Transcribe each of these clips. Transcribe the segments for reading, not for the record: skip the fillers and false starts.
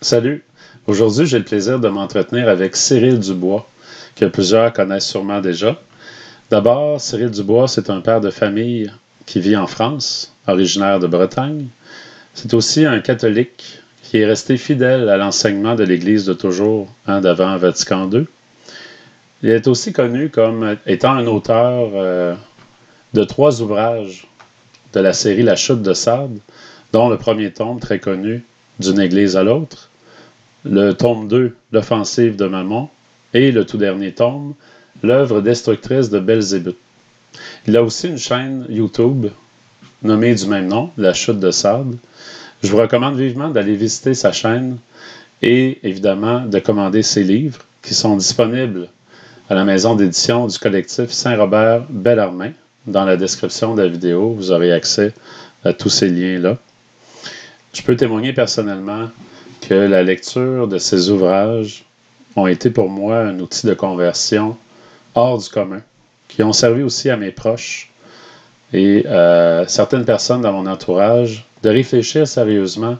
Salut! Aujourd'hui, j'ai le plaisir de m'entretenir avec Cyril Dubois, que plusieurs connaissent sûrement déjà. D'abord, Cyril Dubois, c'est un père de famille qui vit en France, originaire de Bretagne. C'est aussi un catholique qui est resté fidèle à l'enseignement de l'Église de toujours, d'avant Vatican II. Il est aussi connu comme étant un auteur de 3 ouvrages de la série La Chute de Sardes, dont le premier tome très connu, D'une Église à l'autre, le tome 2, L'Offensive de Mammon, et le tout dernier tome, L'œuvre destructrice de Belzébuth. Il a aussi une chaîne YouTube nommée du même nom, La Chute de Sardes. Je vous recommande vivement d'aller visiter sa chaîne et évidemment de commander ses livres qui sont disponibles à la maison d'édition du collectif Saint-Robert Bellarmin. Dans la description de la vidéo, vous aurez accès à tous ces liens-là. Je peux témoigner personnellement que la lecture de ces ouvrages ont été pour moi un outil de conversion hors du commun, qui ont servi aussi à mes proches et à certaines personnes dans mon entourage de réfléchir sérieusement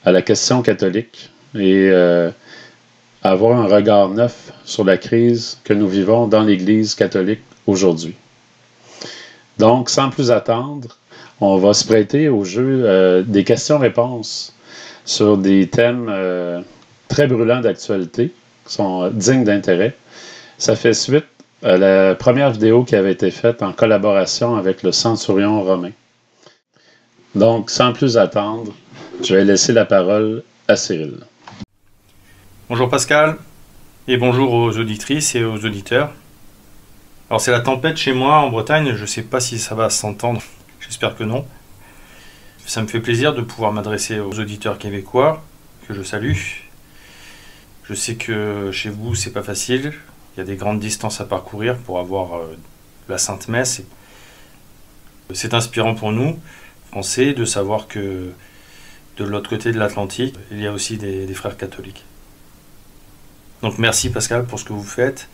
à la question catholique et avoir un regard neuf sur la crise que nous vivons dans l'Église catholique aujourd'hui. Donc, sans plus attendre, on va se prêter au jeu des questions-réponses sur des thèmes très brûlants d'actualité, qui sont dignes d'intérêt. Ça fait suite à la première vidéo qui avait été faite en collaboration avec le Centurion romain. Donc, sans plus attendre, je vais laisser la parole à Cyril. Bonjour Pascal, et bonjour aux auditrices et aux auditeurs. Alors c'est la tempête chez moi en Bretagne, je ne sais pas si ça va s'entendre, j'espère que non. Ça me fait plaisir de pouvoir m'adresser aux auditeurs québécois, que je salue. Je sais que chez vous c'est pas facile, il y a des grandes distances à parcourir pour avoir la Sainte Messe. C'est inspirant pour nous, Français, de savoir que de l'autre côté de l'Atlantique, il y a aussi des frères catholiques. Donc merci Pascal pour ce que vous faites.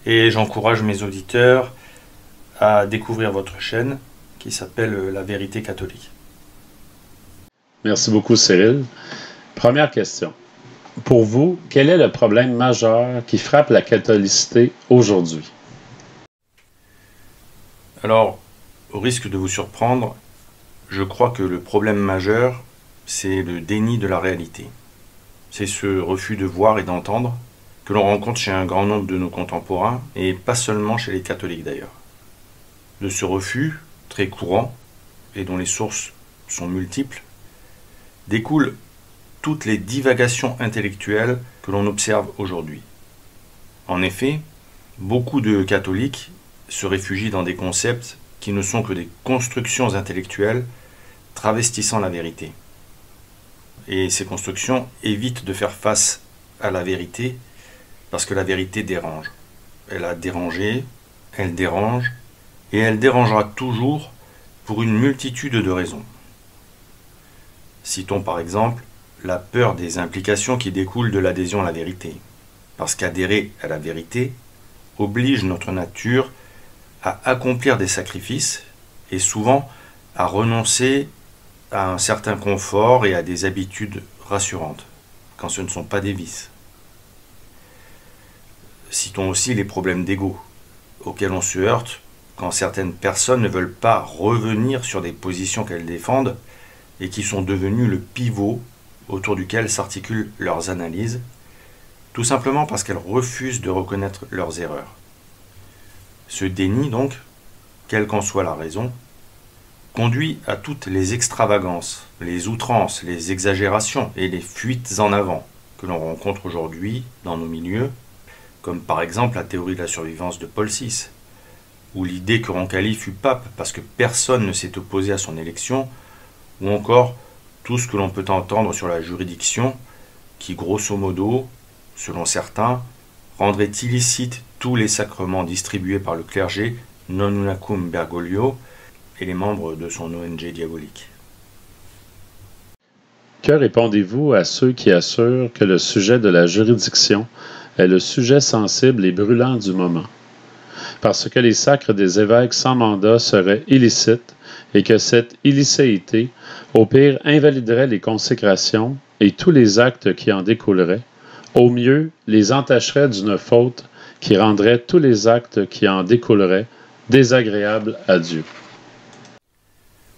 Et j'encourage mes auditeurs à découvrir votre chaîne qui s'appelle La Vérité Catholique. Merci beaucoup Cyril. Première question. Pour vous, quel est le problème majeur qui frappe la catholicité aujourd'hui? Alors, au risque de vous surprendre, je crois que le problème majeur, c'est le déni de la réalité. C'est ce refus de voir et d'entendre que l'on rencontre chez un grand nombre de nos contemporains, et pas seulement chez les catholiques d'ailleurs. De ce refus, très courant, et dont les sources sont multiples, découlent toutes les divagations intellectuelles que l'on observe aujourd'hui. En effet, beaucoup de catholiques se réfugient dans des concepts qui ne sont que des constructions intellectuelles travestissant la vérité. Et ces constructions évitent de faire face à la vérité parce que la vérité dérange. Elle a dérangé, elle dérange, et elle dérangera toujours pour une multitude de raisons. Citons par exemple la peur des implications qui découlent de l'adhésion à la vérité, parce qu'adhérer à la vérité oblige notre nature à accomplir des sacrifices et souvent à renoncer à un certain confort et à des habitudes rassurantes, quand ce ne sont pas des vices. Citons aussi les problèmes d'ego, auxquels on se heurte quand certaines personnes ne veulent pas revenir sur des positions qu'elles défendent et qui sont devenues le pivot autour duquel s'articulent leurs analyses, tout simplement parce qu'elles refusent de reconnaître leurs erreurs. Ce déni, donc, quelle qu'en soit la raison, conduit à toutes les extravagances, les outrances, les exagérations et les fuites en avant que l'on rencontre aujourd'hui dans nos milieux, comme par exemple la théorie de la survivance de Paul VI, ou l'idée que Roncalli fut pape parce que personne ne s'est opposé à son élection, ou encore tout ce que l'on peut entendre sur la juridiction, qui grosso modo, selon certains, rendrait illicite tous les sacrements distribués par le clergé non unacum Bergoglio et les membres de son ONG diabolique. Que répondez-vous à ceux qui assurent que le sujet de la juridiction est le sujet sensible et brûlant du moment, parce que les sacres des évêques sans mandat seraient illicites et que cette illicéité, au pire, invaliderait les consécrations et tous les actes qui en découleraient, au mieux, les entacherait d'une faute qui rendrait tous les actes qui en découleraient désagréables à Dieu.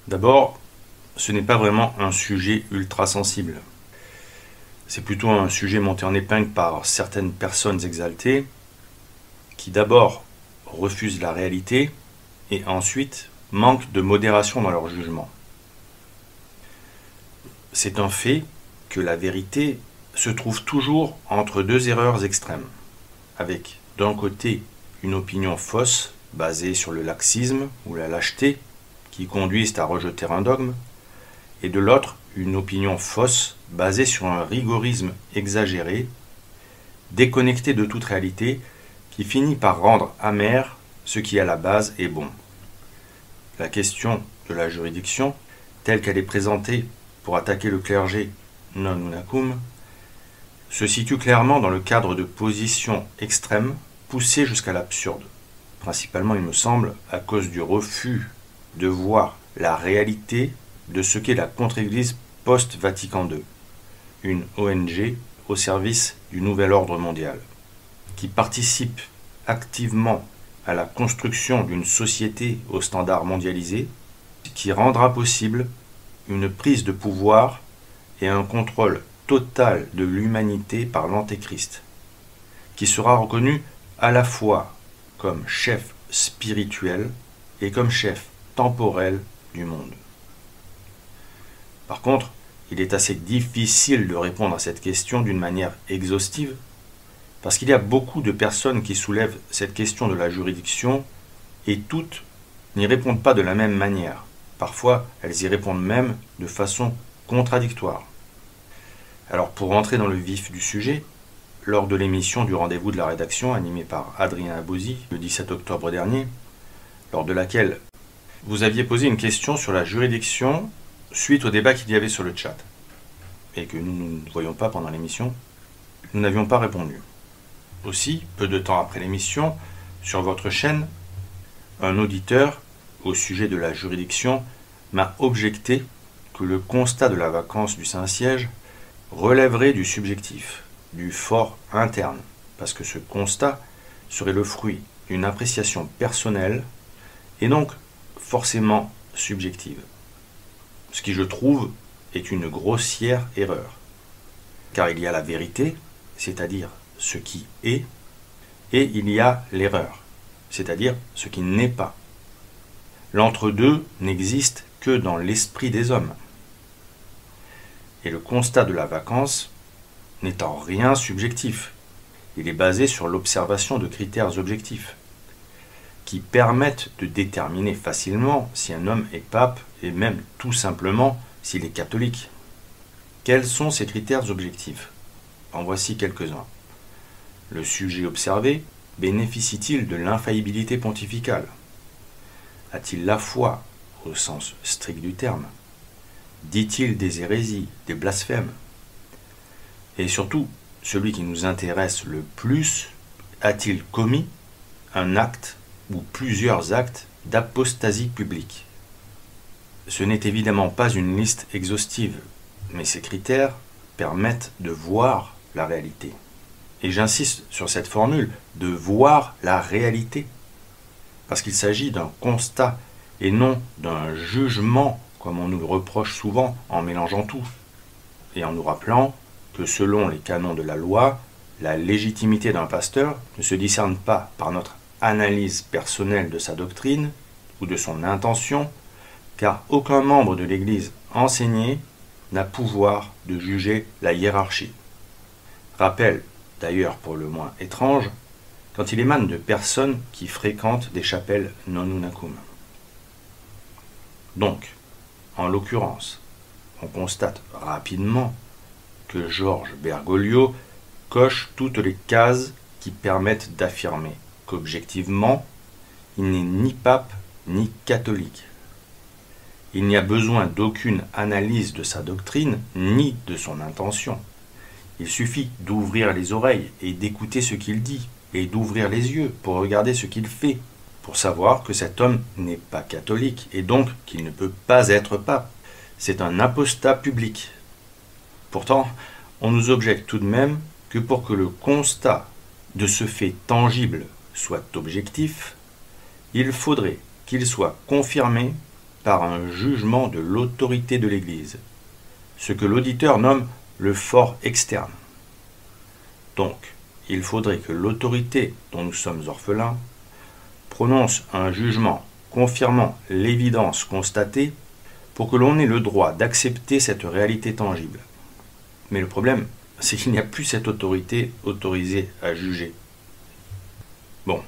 D'abord, ce n'est pas vraiment un sujet ultra sensible. C'est plutôt un sujet monté en épingle par certaines personnes exaltées qui d'abord refusent la réalité et ensuite manquent de modération dans leur jugement. C'est un fait que la vérité se trouve toujours entre deux erreurs extrêmes, avec d'un côté une opinion fausse basée sur le laxisme ou la lâcheté qui conduisent à rejeter un dogme, et de l'autre une opinion fausse basée sur un rigorisme exagéré, déconnecté de toute réalité, qui finit par rendre amer ce qui à la base est bon. La question de la juridiction, telle qu'elle est présentée pour attaquer le clergé non unacum, se situe clairement dans le cadre de positions extrêmes poussées jusqu'à l'absurde, principalement il me semble à cause du refus de voir la réalité de ce qu'est la contre-église post-Vatican II, une ONG au service du nouvel ordre mondial, qui participe activement à la construction d'une société aux standards mondialisés, qui rendra possible une prise de pouvoir et un contrôle total de l'humanité par l'Antéchrist, qui sera reconnu à la fois comme chef spirituel et comme chef temporel du monde. Par contre, il est assez difficile de répondre à cette question d'une manière exhaustive, parce qu'il y a beaucoup de personnes qui soulèvent cette question de la juridiction, et toutes n'y répondent pas de la même manière. Parfois, elles y répondent même de façon contradictoire. Alors, pour rentrer dans le vif du sujet, lors de l'émission du Rendez-vous de la rédaction, animée par Adrien Abosi, le 17 octobre dernier, lors de laquelle vous aviez posé une question sur la juridiction suite au débat qu'il y avait sur le chat, et que nous ne voyions pas pendant l'émission, nous n'avions pas répondu. Aussi, peu de temps après l'émission, sur votre chaîne, un auditeur, au sujet de la juridiction, m'a objecté que le constat de la vacance du Saint-Siège relèverait du subjectif, du fort interne, parce que ce constat serait le fruit d'une appréciation personnelle et donc forcément subjective. Ce qui, je trouve, est une grossière erreur. Car il y a la vérité, c'est-à-dire ce qui est, et il y a l'erreur, c'est-à-dire ce qui n'est pas. L'entre-deux n'existe que dans l'esprit des hommes. Et le constat de la vacance n'est en rien subjectif. Il est basé sur l'observation de critères objectifs qui permettent de déterminer facilement si un homme est pape et même tout simplement s'il est catholique. Quels sont ces critères objectifs? En voici quelques-uns. Le sujet observé bénéficie-t-il de l'infaillibilité pontificale? A-t-il la foi au sens strict du terme? Dit-il des hérésies, des blasphèmes? Et surtout, celui qui nous intéresse le plus, a-t-il commis un acte ou plusieurs actes d'apostasie publique? Ce n'est évidemment pas une liste exhaustive, mais ces critères permettent de voir la réalité. Et j'insiste sur cette formule, de voir la réalité, parce qu'il s'agit d'un constat et non d'un jugement, comme on nous le reproche souvent en mélangeant tout, et en nous rappelant que selon les canons de la loi, la légitimité d'un pasteur ne se discerne pas par notre analyse personnelle de sa doctrine ou de son intention, car aucun membre de l'Église enseignée n'a pouvoir de juger la hiérarchie. Rappel, d'ailleurs pour le moins étrange, quand il émane de personnes qui fréquentent des chapelles non unacum. Donc, en l'occurrence, on constate rapidement que Georges Bergoglio coche toutes les cases qui permettent d'affirmer qu'objectivement, il n'est ni pape ni catholique. Il n'y a besoin d'aucune analyse de sa doctrine ni de son intention. Il suffit d'ouvrir les oreilles et d'écouter ce qu'il dit, et d'ouvrir les yeux pour regarder ce qu'il fait. pour savoir que cet homme n'est pas catholique et donc qu'il ne peut pas être pape. C'est un apostat public. Pourtant, on nous objecte tout de même que pour que le constat de ce fait tangible soit objectif, il faudrait qu'il soit confirmé par un jugement de l'autorité de l'Église, ce que l'auditeur nomme le fort externe. Donc, il faudrait que l'autorité dont nous sommes orphelins prononce un jugement confirmant l'évidence constatée pour que l'on ait le droit d'accepter cette réalité tangible. Mais le problème, c'est qu'il n'y a plus cette autorité autorisée à juger. Bon,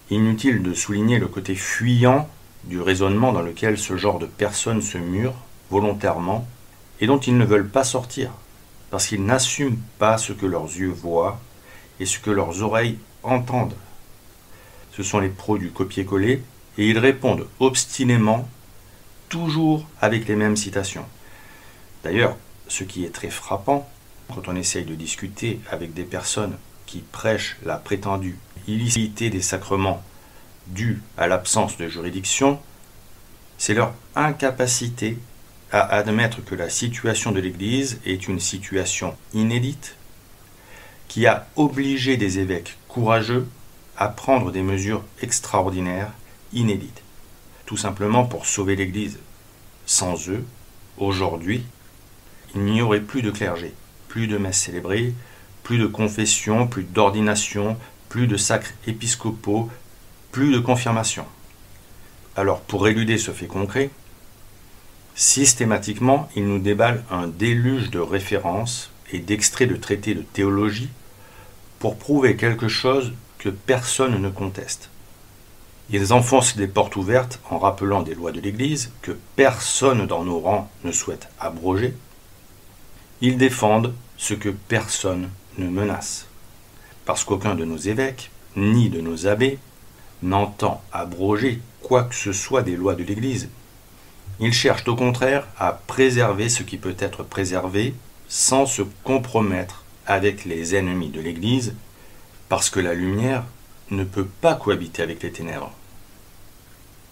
inutile de souligner le côté fuyant du raisonnement dans lequel ce genre de personnes se murent volontairement et dont ils ne veulent pas sortir, parce qu'ils n'assument pas ce que leurs yeux voient et ce que leurs oreilles entendent. Ce sont les pros du copier-coller et ils répondent obstinément, toujours avec les mêmes citations. D'ailleurs, ce qui est très frappant, quand on essaye de discuter avec des personnes qui prêchent la prétendue illicité des sacrements due à l'absence de juridiction, c'est leur incapacité à admettre que la situation de l'Église est une situation inédite, qui a obligé des évêques courageux à prendre des mesures extraordinaires, inédites, tout simplement pour sauver l'Église. Sans eux, aujourd'hui, il n'y aurait plus de clergé, plus de messes célébrées, plus de confessions, plus d'ordinations, plus de sacres épiscopaux, plus de confirmations. Alors, pour éluder ce fait concret, systématiquement, il nous déballe un déluge de références et d'extraits de traités de théologie pour prouver quelque chose que personne ne conteste. Ils enfoncent des portes ouvertes en rappelant des lois de l'Église que personne dans nos rangs ne souhaite abroger. Ils défendent ce que personne ne menace, parce qu'aucun de nos évêques, ni de nos abbés, n'entend abroger quoi que ce soit des lois de l'Église. Ils cherchent au contraire à préserver ce qui peut être préservé sans se compromettre avec les ennemis de l'Église, parce que la lumière ne peut pas cohabiter avec les ténèbres.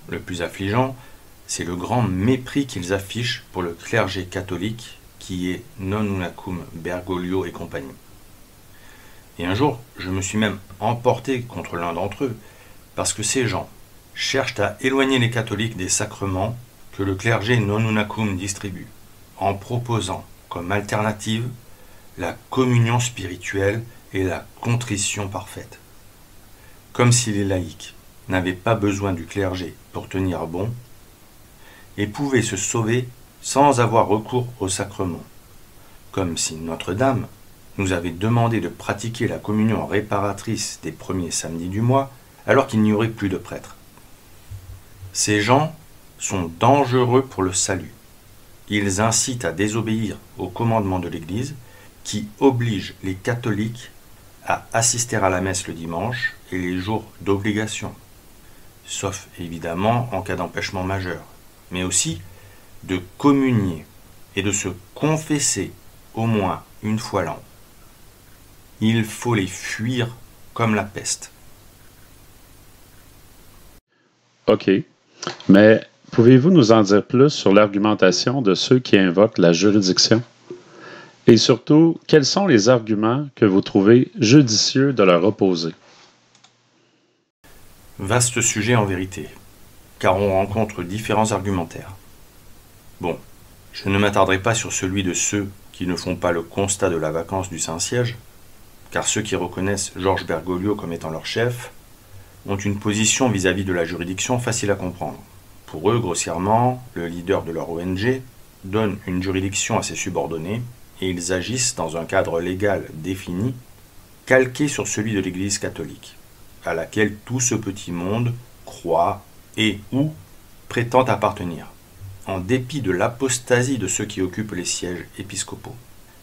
Le plus affligeant, c'est le grand mépris qu'ils affichent pour le clergé catholique qui est non unacum Bergoglio et compagnie. Et un jour, je me suis même emporté contre l'un d'entre eux, parce que ces gens cherchent à éloigner les catholiques des sacrements que le clergé non unacum distribue, en proposant comme alternative la communion spirituelle et la contrition parfaite. Comme si les laïcs n'avaient pas besoin du clergé pour tenir bon, et pouvaient se sauver sans avoir recours au sacrement, comme si Notre-Dame nous avait demandé de pratiquer la communion réparatrice des premiers samedis du mois, alors qu'il n'y aurait plus de prêtres. Ces gens sont dangereux pour le salut. Ils incitent à désobéir au commandement de l'Église, qui oblige les catholiques à assister à la messe le dimanche et les jours d'obligation, sauf évidemment en cas d'empêchement majeur, mais aussi de communier et de se confesser au moins une fois l'an. Il faut les fuir comme la peste. OK. Mais pouvez-vous nous en dire plus sur l'argumentation de ceux qui invoquent la juridiction? Et surtout, quels sont les arguments que vous trouvez judicieux de leur opposer? Vaste sujet en vérité, car on rencontre différents argumentaires. Bon, je ne m'attarderai pas sur celui de ceux qui ne font pas le constat de la vacance du Saint-Siège, car ceux qui reconnaissent Georges Bergoglio comme étant leur chef ont une position vis-à-vis de la juridiction facile à comprendre. Pour eux, grossièrement, le leader de leur ONG donne une juridiction à ses subordonnés et ils agissent dans un cadre légal défini, calqué sur celui de l'Église catholique, à laquelle tout ce petit monde croit et ou prétend appartenir, en dépit de l'apostasie de ceux qui occupent les sièges épiscopaux,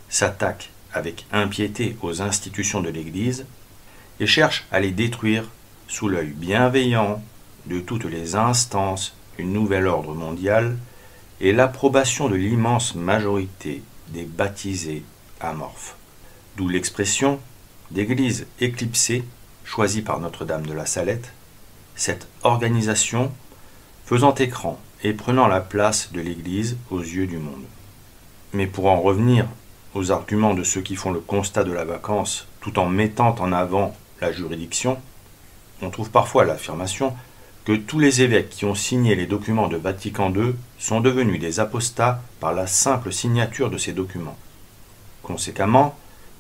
s'attaque avec impiété aux institutions de l'Église et cherche à les détruire sous l'œil bienveillant de toutes les instances du nouvel ordre mondial et l'approbation de l'immense majorité des baptisés amorphes. D'où l'expression d'église éclipsée choisie par Notre-Dame de la Salette, cette organisation faisant écran et prenant la place de l'Église aux yeux du monde. Mais pour en revenir aux arguments de ceux qui font le constat de la vacance tout en mettant en avant la juridiction, on trouve parfois l'affirmation que tous les évêques qui ont signé les documents de Vatican II sont devenus des apostats par la simple signature de ces documents. Conséquemment,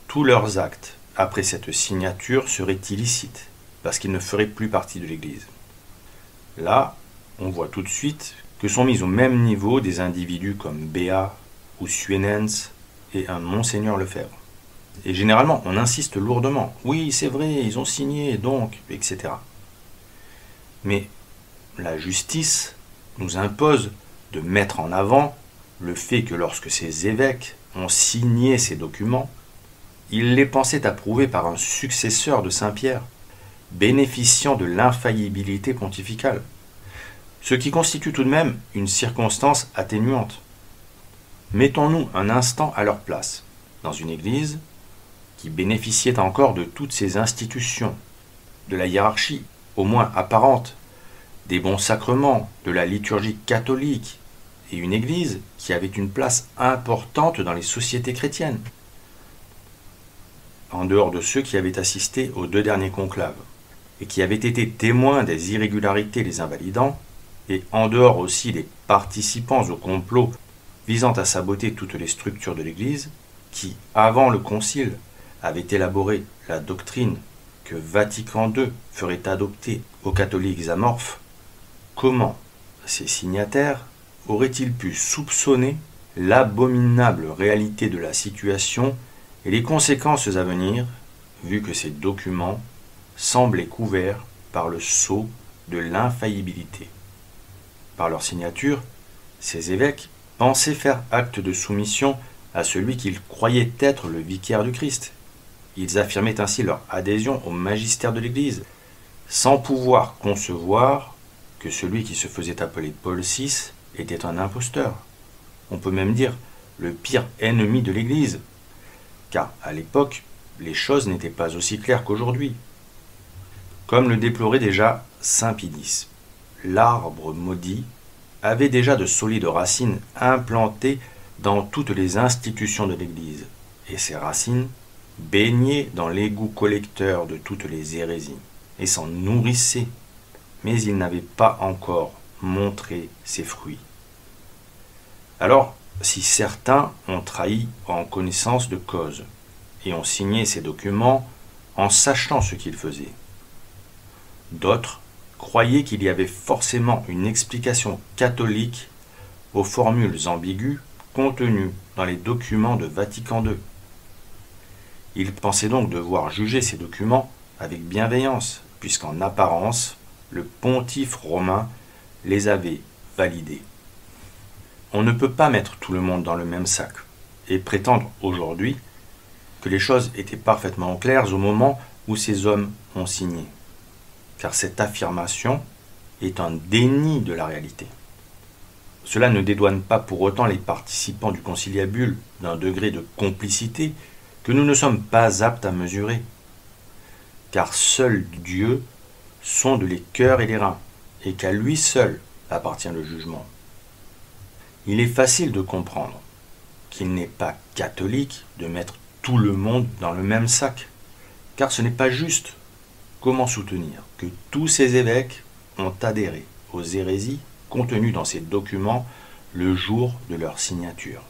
tous leurs actes après cette signature seraient illicites, parce qu'ils ne feraient plus partie de l'Église. Là, on voit tout de suite que sont mis au même niveau des individus comme Béat ou Suenens et un Monseigneur Lefebvre. Et généralement, on insiste lourdement. Oui, c'est vrai, ils ont signé, donc, etc. Mais la justice nous impose de mettre en avant le fait que lorsque ces évêques ont signé ces documents, ils les pensaient approuvés par un successeur de Saint-Pierre, bénéficiant de l'infaillibilité pontificale, ce qui constitue tout de même une circonstance atténuante. Mettons-nous un instant à leur place, dans une église qui bénéficiait encore de toutes ces institutions, de la hiérarchie, au moins apparente, des bons sacrements, de la liturgie catholique, et une église qui avait une place importante dans les sociétés chrétiennes, en dehors de ceux qui avaient assisté aux 2 derniers conclaves, et qui avaient été témoins des irrégularités les invalidant, et en dehors aussi des participants au complot visant à saboter toutes les structures de l'Église, qui, avant le Concile, avaient élaboré la doctrine que Vatican II ferait adopter aux catholiques amorphes, comment ces signataires auraient-ils pu soupçonner l'abominable réalité de la situation et les conséquences à venir, vu que ces documents semblaient couverts par le sceau de l'infaillibilité. Par leur signature, ces évêques pensaient faire acte de soumission à celui qu'ils croyaient être le vicaire du Christ. Ils affirmaient ainsi leur adhésion au magistère de l'Église, sans pouvoir concevoir que celui qui se faisait appeler Paul VI était un imposteur. On peut même dire le pire ennemi de l'Église, car à l'époque, les choses n'étaient pas aussi claires qu'aujourd'hui. Comme le déplorait déjà saint Pie X, l'arbre maudit avait déjà de solides racines implantées dans toutes les institutions de l'Église, et ces racines baignaient dans l'égout collecteur de toutes les hérésies, et s'en nourrissaient, mais il n'avait pas encore montré ses fruits. Alors, si certains ont trahi en connaissance de cause, et ont signé ces documents en sachant ce qu'ils faisaient, d'autres croyaient qu'il y avait forcément une explication catholique aux formules ambiguës contenues dans les documents de Vatican II. Ils pensaient donc devoir juger ces documents avec bienveillance, puisqu'en apparence, le pontife romain les avait validés. On ne peut pas mettre tout le monde dans le même sac, et prétendre aujourd'hui que les choses étaient parfaitement claires au moment où ces hommes ont signé. Car cette affirmation est un déni de la réalité. Cela ne dédouane pas pour autant les participants du conciliabule d'un degré de complicité que nous ne sommes pas aptes à mesurer. Car seul Dieu sonde les cœurs et les reins, et qu'à lui seul appartient le jugement. Il est facile de comprendre qu'il n'est pas catholique de mettre tout le monde dans le même sac, car ce n'est pas juste. Comment soutenir que tous ces évêques ont adhéré aux hérésies contenues dans ces documents le jour de leur signature?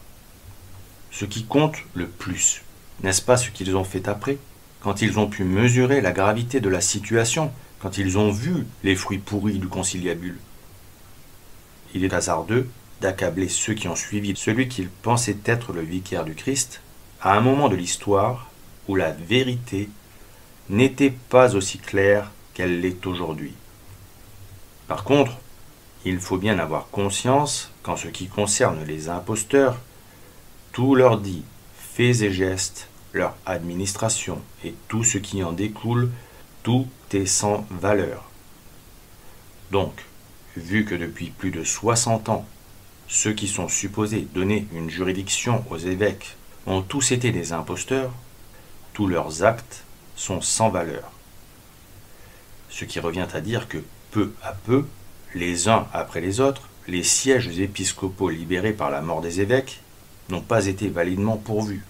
Ce qui compte le plus, n'est-ce pas ce qu'ils ont fait après, quand ils ont pu mesurer la gravité de la situation, quand ils ont vu les fruits pourris du conciliabule? Il est hasardeux d'accabler ceux qui ont suivi celui qu'ils pensaient être le vicaire du Christ à un moment de l'histoire où la vérité n'était pas aussi claire qu'elle l'est aujourd'hui. Par contre, il faut bien avoir conscience qu'en ce qui concerne les imposteurs, tout leur dit, faits et gestes, leur administration et tout ce qui en découle, tout est sans valeur. Donc, vu que depuis plus de 60 ans, ceux qui sont supposés donner une juridiction aux évêques ont tous été des imposteurs, tous leurs actes sont sans valeur. Ce qui revient à dire que peu à peu, les uns après les autres, les sièges épiscopaux libérés par la mort des évêques n'ont pas été validement pourvus.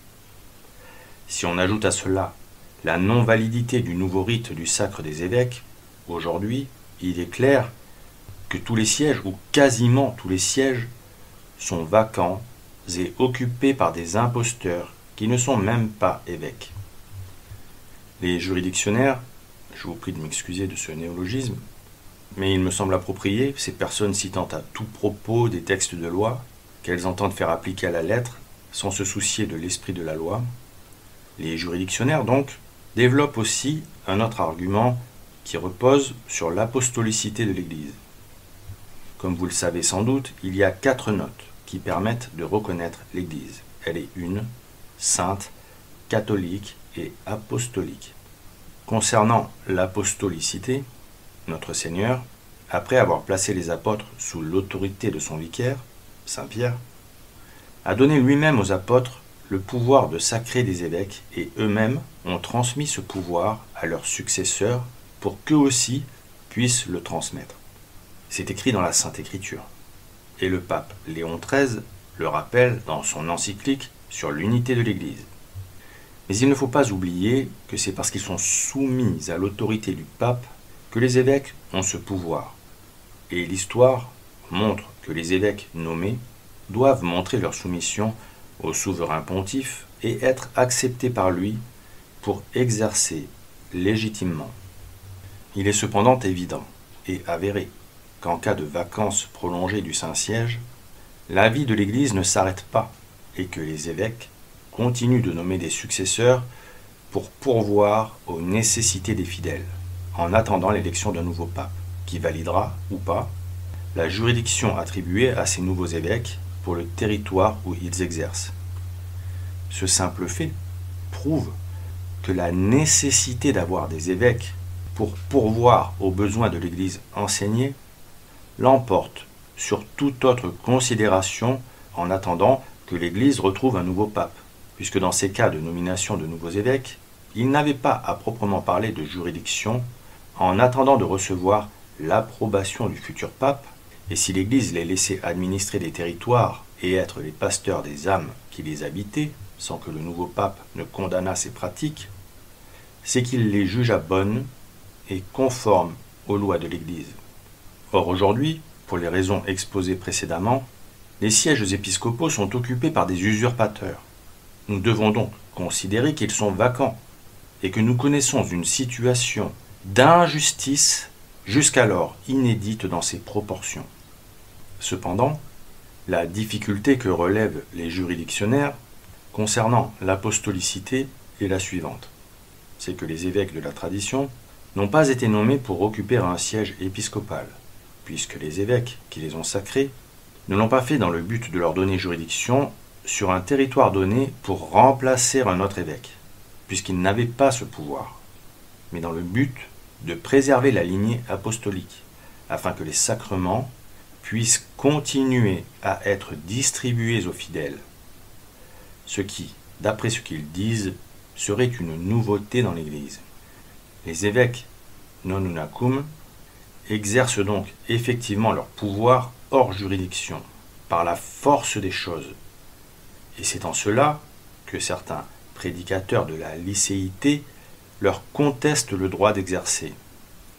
Si on ajoute à cela la non-validité du nouveau rite du sacre des évêques, aujourd'hui, il est clair que tous les sièges, ou quasiment tous les sièges, sont vacants et occupés par des imposteurs qui ne sont même pas évêques. Les juridictionnaires, je vous prie de m'excuser de ce néologisme, mais il me semble approprié, ces personnes citant à tout propos des textes de loi, qu'elles entendent faire appliquer à la lettre, sans se soucier de l'esprit de la loi. Les juridictionnaires, donc, développent aussi un autre argument qui repose sur l'apostolicité de l'Église. Comme vous le savez sans doute, il y a 4 notes qui permettent de reconnaître l'Église. Elle est une, sainte, catholique et apostolique. Concernant l'apostolicité, notre Seigneur, après avoir placé les apôtres sous l'autorité de son vicaire, Saint Pierre, a donné lui-même aux apôtres le pouvoir de sacrer des évêques et eux-mêmes ont transmis ce pouvoir à leurs successeurs pour qu'eux aussi puissent le transmettre. C'est écrit dans la Sainte Écriture. Et le pape Léon XIII le rappelle dans son encyclique sur l'unité de l'Église. Mais il ne faut pas oublier que c'est parce qu'ils sont soumis à l'autorité du pape que les évêques ont ce pouvoir. Et l'histoire montre que les évêques nommés doivent montrer leur soumission au souverain pontife et être acceptés par lui pour exercer légitimement. Il est cependant évident et avéré qu'en cas de vacances prolongées du Saint-Siège, la vie de l'Église ne s'arrête pas et que les évêques continuent de nommer des successeurs pour pourvoir aux nécessités des fidèles, en attendant l'élection d'un nouveau pape, qui validera, ou pas, la juridiction attribuée à ces nouveaux évêques pour le territoire où ils exercent. Ce simple fait prouve que la nécessité d'avoir des évêques pour pourvoir aux besoins de l'Église enseignée l'emporte sur toute autre considération en attendant que l'Église retrouve un nouveau pape, puisque dans ces cas de nomination de nouveaux évêques, il n'avait pas à proprement parler de juridiction en attendant de recevoir l'approbation du futur pape, et si l'Église les laissait administrer des territoires et être les pasteurs des âmes qui les habitaient, sans que le nouveau pape ne condamnât ces pratiques, c'est qu'il les jugea bonnes et conformes aux lois de l'Église. Or aujourd'hui, pour les raisons exposées précédemment, les sièges épiscopaux sont occupés par des usurpateurs. Nous devons donc considérer qu'ils sont vacants et que nous connaissons une situation d'injustice jusqu'alors inédite dans ses proportions. Cependant, la difficulté que relèvent les juridictionnaires concernant l'apostolicité est la suivante. C'est que les évêques de la tradition n'ont pas été nommés pour occuper un siège épiscopal, puisque les évêques qui les ont sacrés ne l'ont pas fait dans le but de leur donner juridiction sur un territoire donné pour remplacer un autre évêque, puisqu'ils n'avaient pas ce pouvoir, mais dans le but de préserver la lignée apostolique, afin que les sacrements puissent continuer à être distribués aux fidèles. Ce qui, d'après ce qu'ils disent, serait une nouveauté dans l'Église. Les évêques non unacum exercent donc effectivement leur pouvoir hors juridiction, par la force des choses. Et c'est en cela que certains prédicateurs de la licéité leur contestent le droit d'exercer,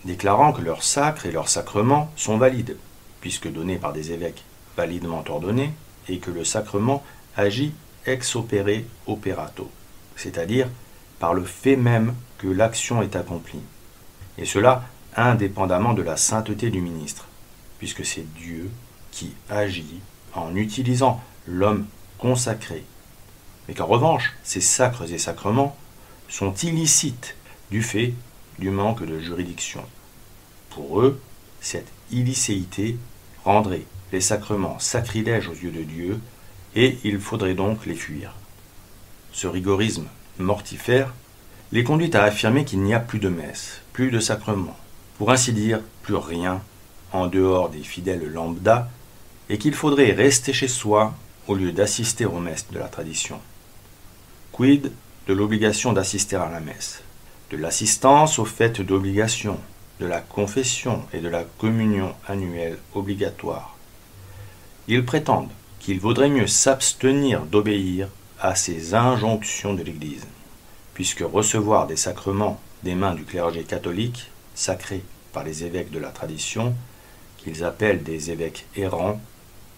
déclarant que leurs sacres et leurs sacrements sont valides, puisque donnés par des évêques validement ordonnés, et que le sacrement agit ex opere operato, c'est-à-dire par le fait même que l'action est accomplie, et cela indépendamment de la sainteté du ministre, puisque c'est Dieu qui agit en utilisant l'homme consacré, mais qu'en revanche, ces sacres et sacrements sont illicites du fait du manque de juridiction. Pour eux, cette illicéité rendrait les sacrements sacrilèges aux yeux de Dieu, et il faudrait donc les fuir. Ce rigorisme mortifère les conduit à affirmer qu'il n'y a plus de messe, plus de sacrement, pour ainsi dire plus rien en dehors des fidèles lambda, et qu'il faudrait rester chez soi au lieu d'assister aux messes de la tradition. Quid de l'obligation d'assister à la messe, de l'assistance aux fêtes d'obligation, de la confession et de la communion annuelle obligatoire. Ils prétendent qu'il vaudrait mieux s'abstenir d'obéir à ces injonctions de l'Église, puisque recevoir des sacrements des mains du clergé catholique, sacrés par les évêques de la tradition, qu'ils appellent des évêques errants,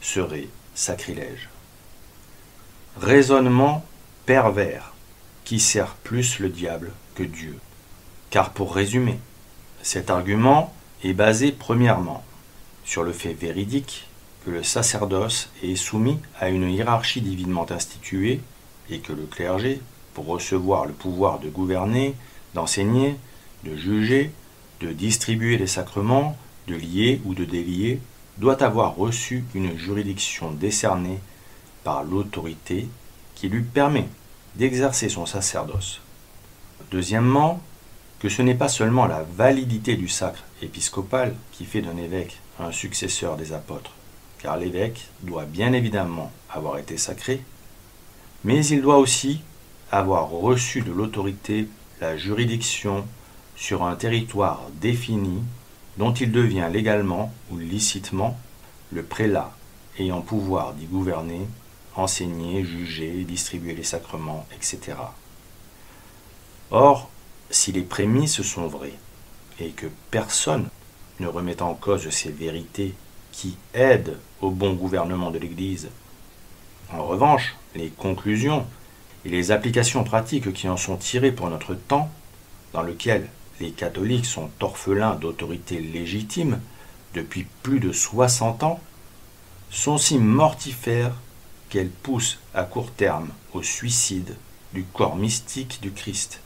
serait sacrilège. Raisonnement pervers qui sert plus le diable que Dieu. Car pour résumer, cet argument est basé premièrement sur le fait véridique que le sacerdoce est soumis à une hiérarchie divinement instituée et que le clergé, pour recevoir le pouvoir de gouverner, d'enseigner, de juger, de distribuer les sacrements, de lier ou de délier, doit avoir reçu une juridiction décernée par l'autorité qui lui permet d'exercer son sacerdoce. Deuxièmement, que ce n'est pas seulement la validité du sacre épiscopal qui fait d'un évêque un successeur des apôtres, car l'évêque doit bien évidemment avoir été sacré, mais il doit aussi avoir reçu de l'autorité la juridiction sur un territoire défini dont il devient légalement ou licitement le prélat ayant pouvoir d'y gouverner, enseigner, juger, distribuer les sacrements, etc. Or, si les prémices sont vraies, et que personne ne remet en cause ces vérités qui aident au bon gouvernement de l'Église, en revanche, les conclusions et les applications pratiques qui en sont tirées pour notre temps, dans lequel les catholiques sont orphelins d'autorité légitime depuis plus de 60 ans, sont si mortifères qu'elles poussent à court terme au suicide du corps mystique du Christ,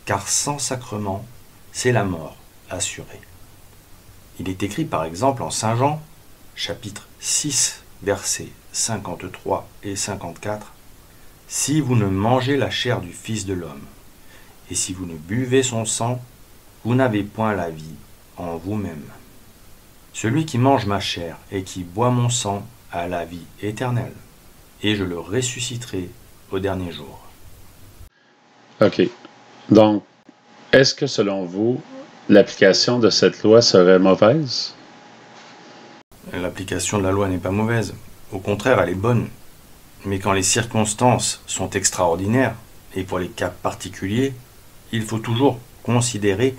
car sans sacrement, c'est la mort assurée. Il est écrit par exemple en Saint Jean, chapitre 6, versets 53 et 54, « Si vous ne mangez la chair du Fils de l'homme, et si vous ne buvez son sang, vous n'avez point la vie en vous-même. Celui qui mange ma chair et qui boit mon sang a la vie éternelle, et je le ressusciterai au dernier jour. » OK. Donc, est-ce que selon vous, l'application de cette loi serait mauvaise? L'application de la loi n'est pas mauvaise. Au contraire, elle est bonne. Mais quand les circonstances sont extraordinaires, et pour les cas particuliers, il faut toujours considérer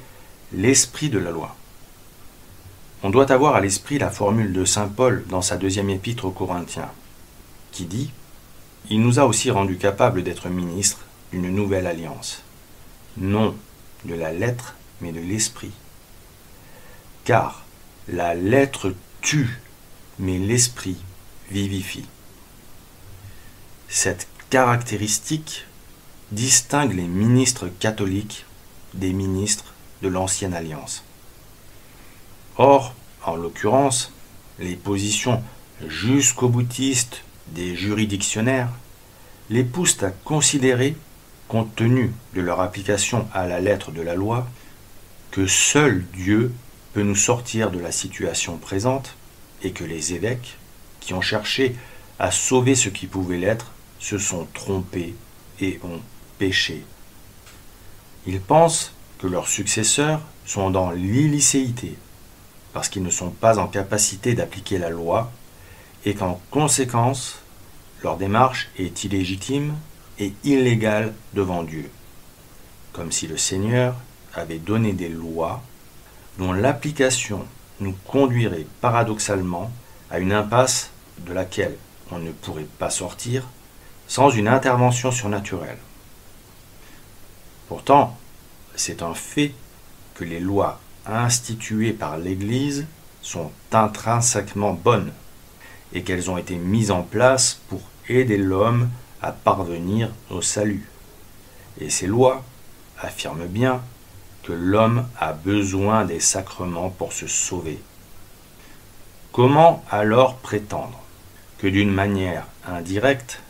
l'esprit de la loi. On doit avoir à l'esprit la formule de saint Paul dans sa deuxième épître aux Corinthiens, qui dit « Il nous a aussi rendus capables d'être ministres d'une nouvelle alliance, non de la lettre, mais de l'esprit. Car la lettre tue, mais l'esprit vivifie. » Cette caractéristique distingue les ministres catholiques des ministres de l'ancienne alliance. Or, en l'occurrence, les positions jusqu'au boutiste des juridictionnaires les poussent à considérer, compte tenu de leur application à la lettre de la loi, que seul Dieu peut nous sortir de la situation présente et que les évêques, qui ont cherché à sauver ce qui pouvait l'être, se sont trompés et ont péché. Ils pensent que leurs successeurs sont dans l'illicéité, parce qu'ils ne sont pas en capacité d'appliquer la loi, et qu'en conséquence, leur démarche est illégitime et illégale devant Dieu, comme si le Seigneur avait donné des lois dont l'application nous conduirait paradoxalement à une impasse de laquelle on ne pourrait pas sortir sans une intervention surnaturelle. Pourtant, c'est un fait que les lois instituées par l'Église sont intrinsèquement bonnes et qu'elles ont été mises en place pour aider l'homme à parvenir au salut. Et ces lois affirment bien que l'homme a besoin des sacrements pour se sauver. Comment alors prétendre que d'une manière indirecte,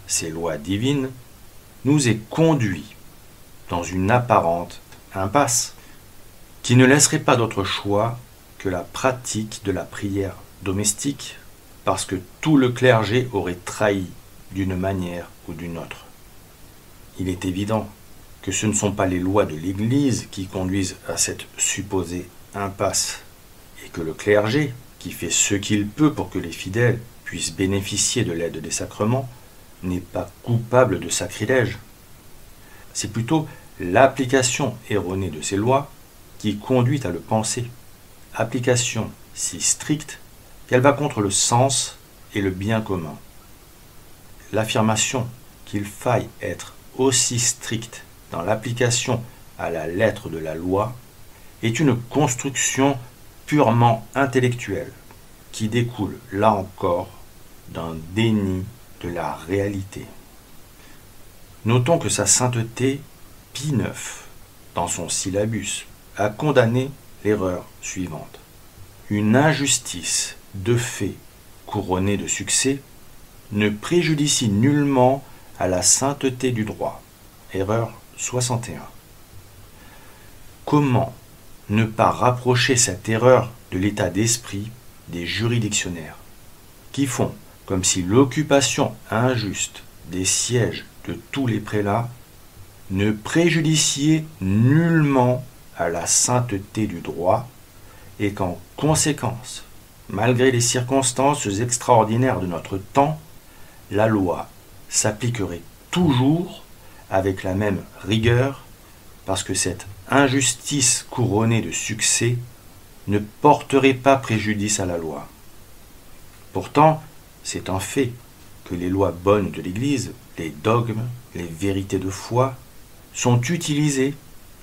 ces lois divines nous aient conduits dans une apparente impasse qui ne laisserait pas d'autre choix que la pratique de la prière domestique parce que tout le clergé aurait trahi d'une manière ou d'une autre. Il est évident que ce ne sont pas les lois de l'Église qui conduisent à cette supposée impasse et que le clergé, qui fait ce qu'il peut pour que les fidèles puissent bénéficier de l'aide des sacrements, n'est pas coupable de sacrilège. C'est plutôt l'application erronée de ces lois qui conduit à le penser. Application si stricte qu'elle va contre le sens et le bien commun. L'affirmation qu'il faille être aussi strict dans l'application à la lettre de la loi est une construction purement intellectuelle qui découle, là encore, d'un déni de la réalité. Notons que sa sainteté, Pie IX, dans son syllabus, a condamné l'erreur suivante. Une injustice de fait couronnée de succès ne préjudicie nullement à la sainteté du droit. Erreur 61. Comment ne pas rapprocher cette erreur de l'état d'esprit des juridictionnaires, qui font comme si l'occupation injuste des sièges de tous les prélats ne préjudiciait nullement à la sainteté du droit et qu'en conséquence, malgré les circonstances extraordinaires de notre temps, la loi s'appliquerait toujours avec la même rigueur parce que cette injustice couronnée de succès ne porterait pas préjudice à la loi. Pourtant, c'est un fait que les lois bonnes de l'Église, les dogmes, les vérités de foi, sont utilisées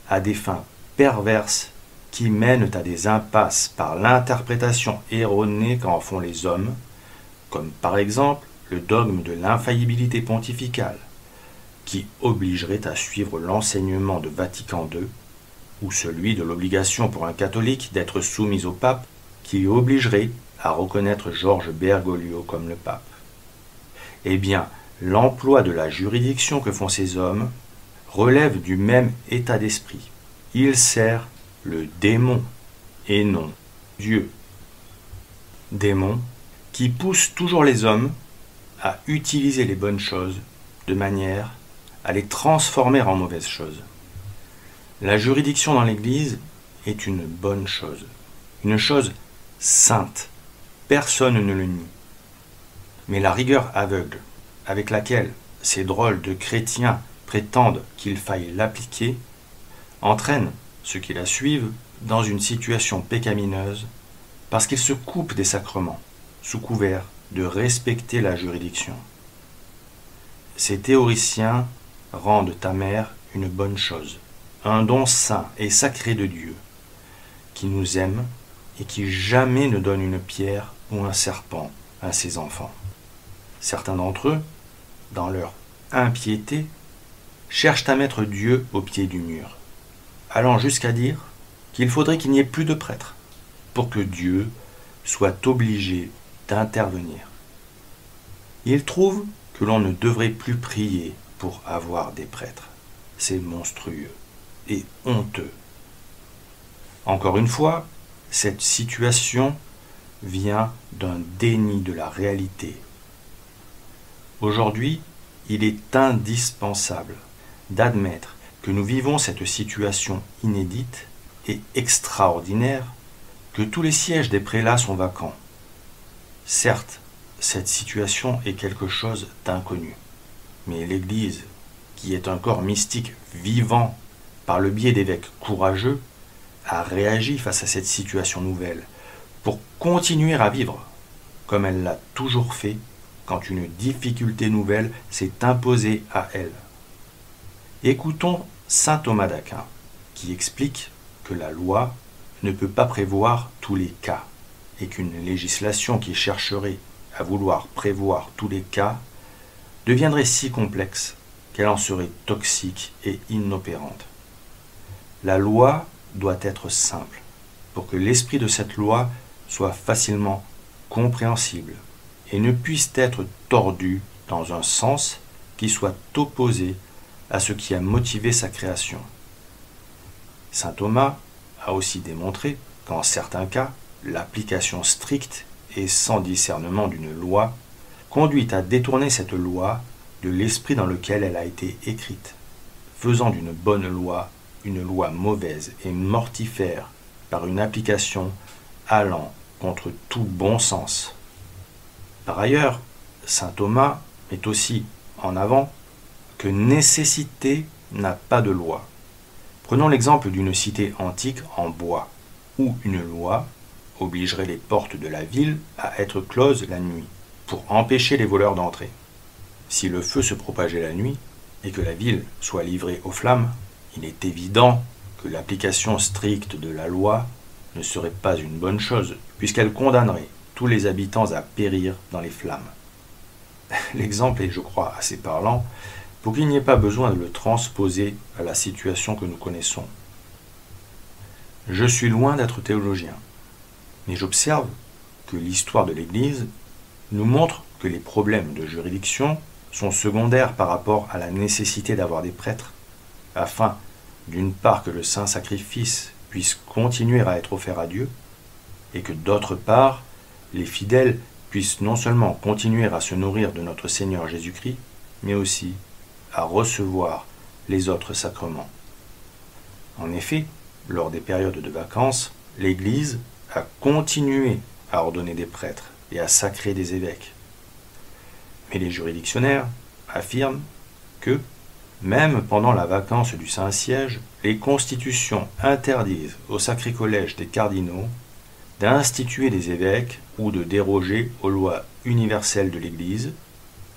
à des fins perverses qui mènent à des impasses par l'interprétation erronée qu'en font les hommes, comme par exemple le dogme de l'infaillibilité pontificale, qui obligerait à suivre l'enseignement de Vatican II, ou celui de l'obligation pour un catholique d'être soumis au pape, qui obligerait à reconnaître Georges Bergoglio comme le pape. Eh bien, l'emploi de la juridiction que font ces hommes relève du même état d'esprit. Il sert le démon et non Dieu. Démon qui pousse toujours les hommes à utiliser les bonnes choses de manière à les transformer en mauvaises choses. La juridiction dans l'Église est une bonne chose sainte. Personne ne le nie. Mais la rigueur aveugle avec laquelle ces drôles de chrétiens prétendent qu'il faille l'appliquer entraîne ceux qui la suivent dans une situation pécamineuse parce qu'ils se coupent des sacrements sous couvert de respecter la juridiction. Ces théoriciens rendent amère une bonne chose, un don saint et sacré de Dieu, qui nous aime et qui jamais ne donne une pierre ou un serpent à ses enfants. Certains d'entre eux, dans leur impiété, cherchent à mettre Dieu au pied du mur, allant jusqu'à dire qu'il faudrait qu'il n'y ait plus de prêtres pour que Dieu soit obligé d'intervenir. Ils trouvent que l'on ne devrait plus prier pour avoir des prêtres. C'est monstrueux et honteux. Encore une fois, cette situation vient d'un déni de la réalité. Aujourd'hui, il est indispensable d'admettre que nous vivons cette situation inédite et extraordinaire, que tous les sièges des prélats sont vacants. Certes, cette situation est quelque chose d'inconnu, mais l'Église, qui est un corps mystique vivant par le biais d'évêques courageux, a réagi face à cette situation nouvelle pour continuer à vivre comme elle l'a toujours fait quand une difficulté nouvelle s'est imposée à elle. Écoutons saint Thomas d'Aquin, qui explique que la loi ne peut pas prévoir tous les cas et qu'une législation qui chercherait à vouloir prévoir tous les cas deviendrait si complexe qu'elle en serait toxique et inopérante. La loi doit être simple pour que l'esprit de cette loi soit facilement compréhensible et ne puisse être tordu dans un sens qui soit opposé à ce qui a motivé sa création. Saint Thomas a aussi démontré qu'en certains cas, l'application stricte et sans discernement d'une loi conduit à détourner cette loi de l'esprit dans lequel elle a été écrite, faisant d'une bonne loi une loi mauvaise et mortifère, par une application allant contre tout bon sens. Par ailleurs, saint Thomas met aussi en avant que nécessité n'a pas de loi. Prenons l'exemple d'une cité antique en bois, où une loi obligerait les portes de la ville à être closes la nuit, pour empêcher les voleurs d'entrer. Si le feu se propageait la nuit, et que la ville soit livrée aux flammes, il est évident que l'application stricte de la loi ne serait pas une bonne chose, puisqu'elle condamnerait tous les habitants à périr dans les flammes. L'exemple est, je crois, assez parlant, pour qu'il n'y ait pas besoin de le transposer à la situation que nous connaissons. Je suis loin d'être théologien, mais j'observe que l'histoire de l'Église nous montre que les problèmes de juridiction sont secondaires par rapport à la nécessité d'avoir des prêtres, afin, d'une part, que le saint sacrifice puisse continuer à être offert à Dieu, et que d'autre part, les fidèles puissent non seulement continuer à se nourrir de notre Seigneur Jésus-Christ, mais aussi à recevoir les autres sacrements. En effet, lors des périodes de vacances, l'Église a continué à ordonner des prêtres et à sacrer des évêques. Mais les juridictionnaires affirment que, même pendant la vacance du Saint-Siège, les constitutions interdisent au Sacré Collège des cardinaux d'instituer des évêques ou de déroger aux lois universelles de l'Église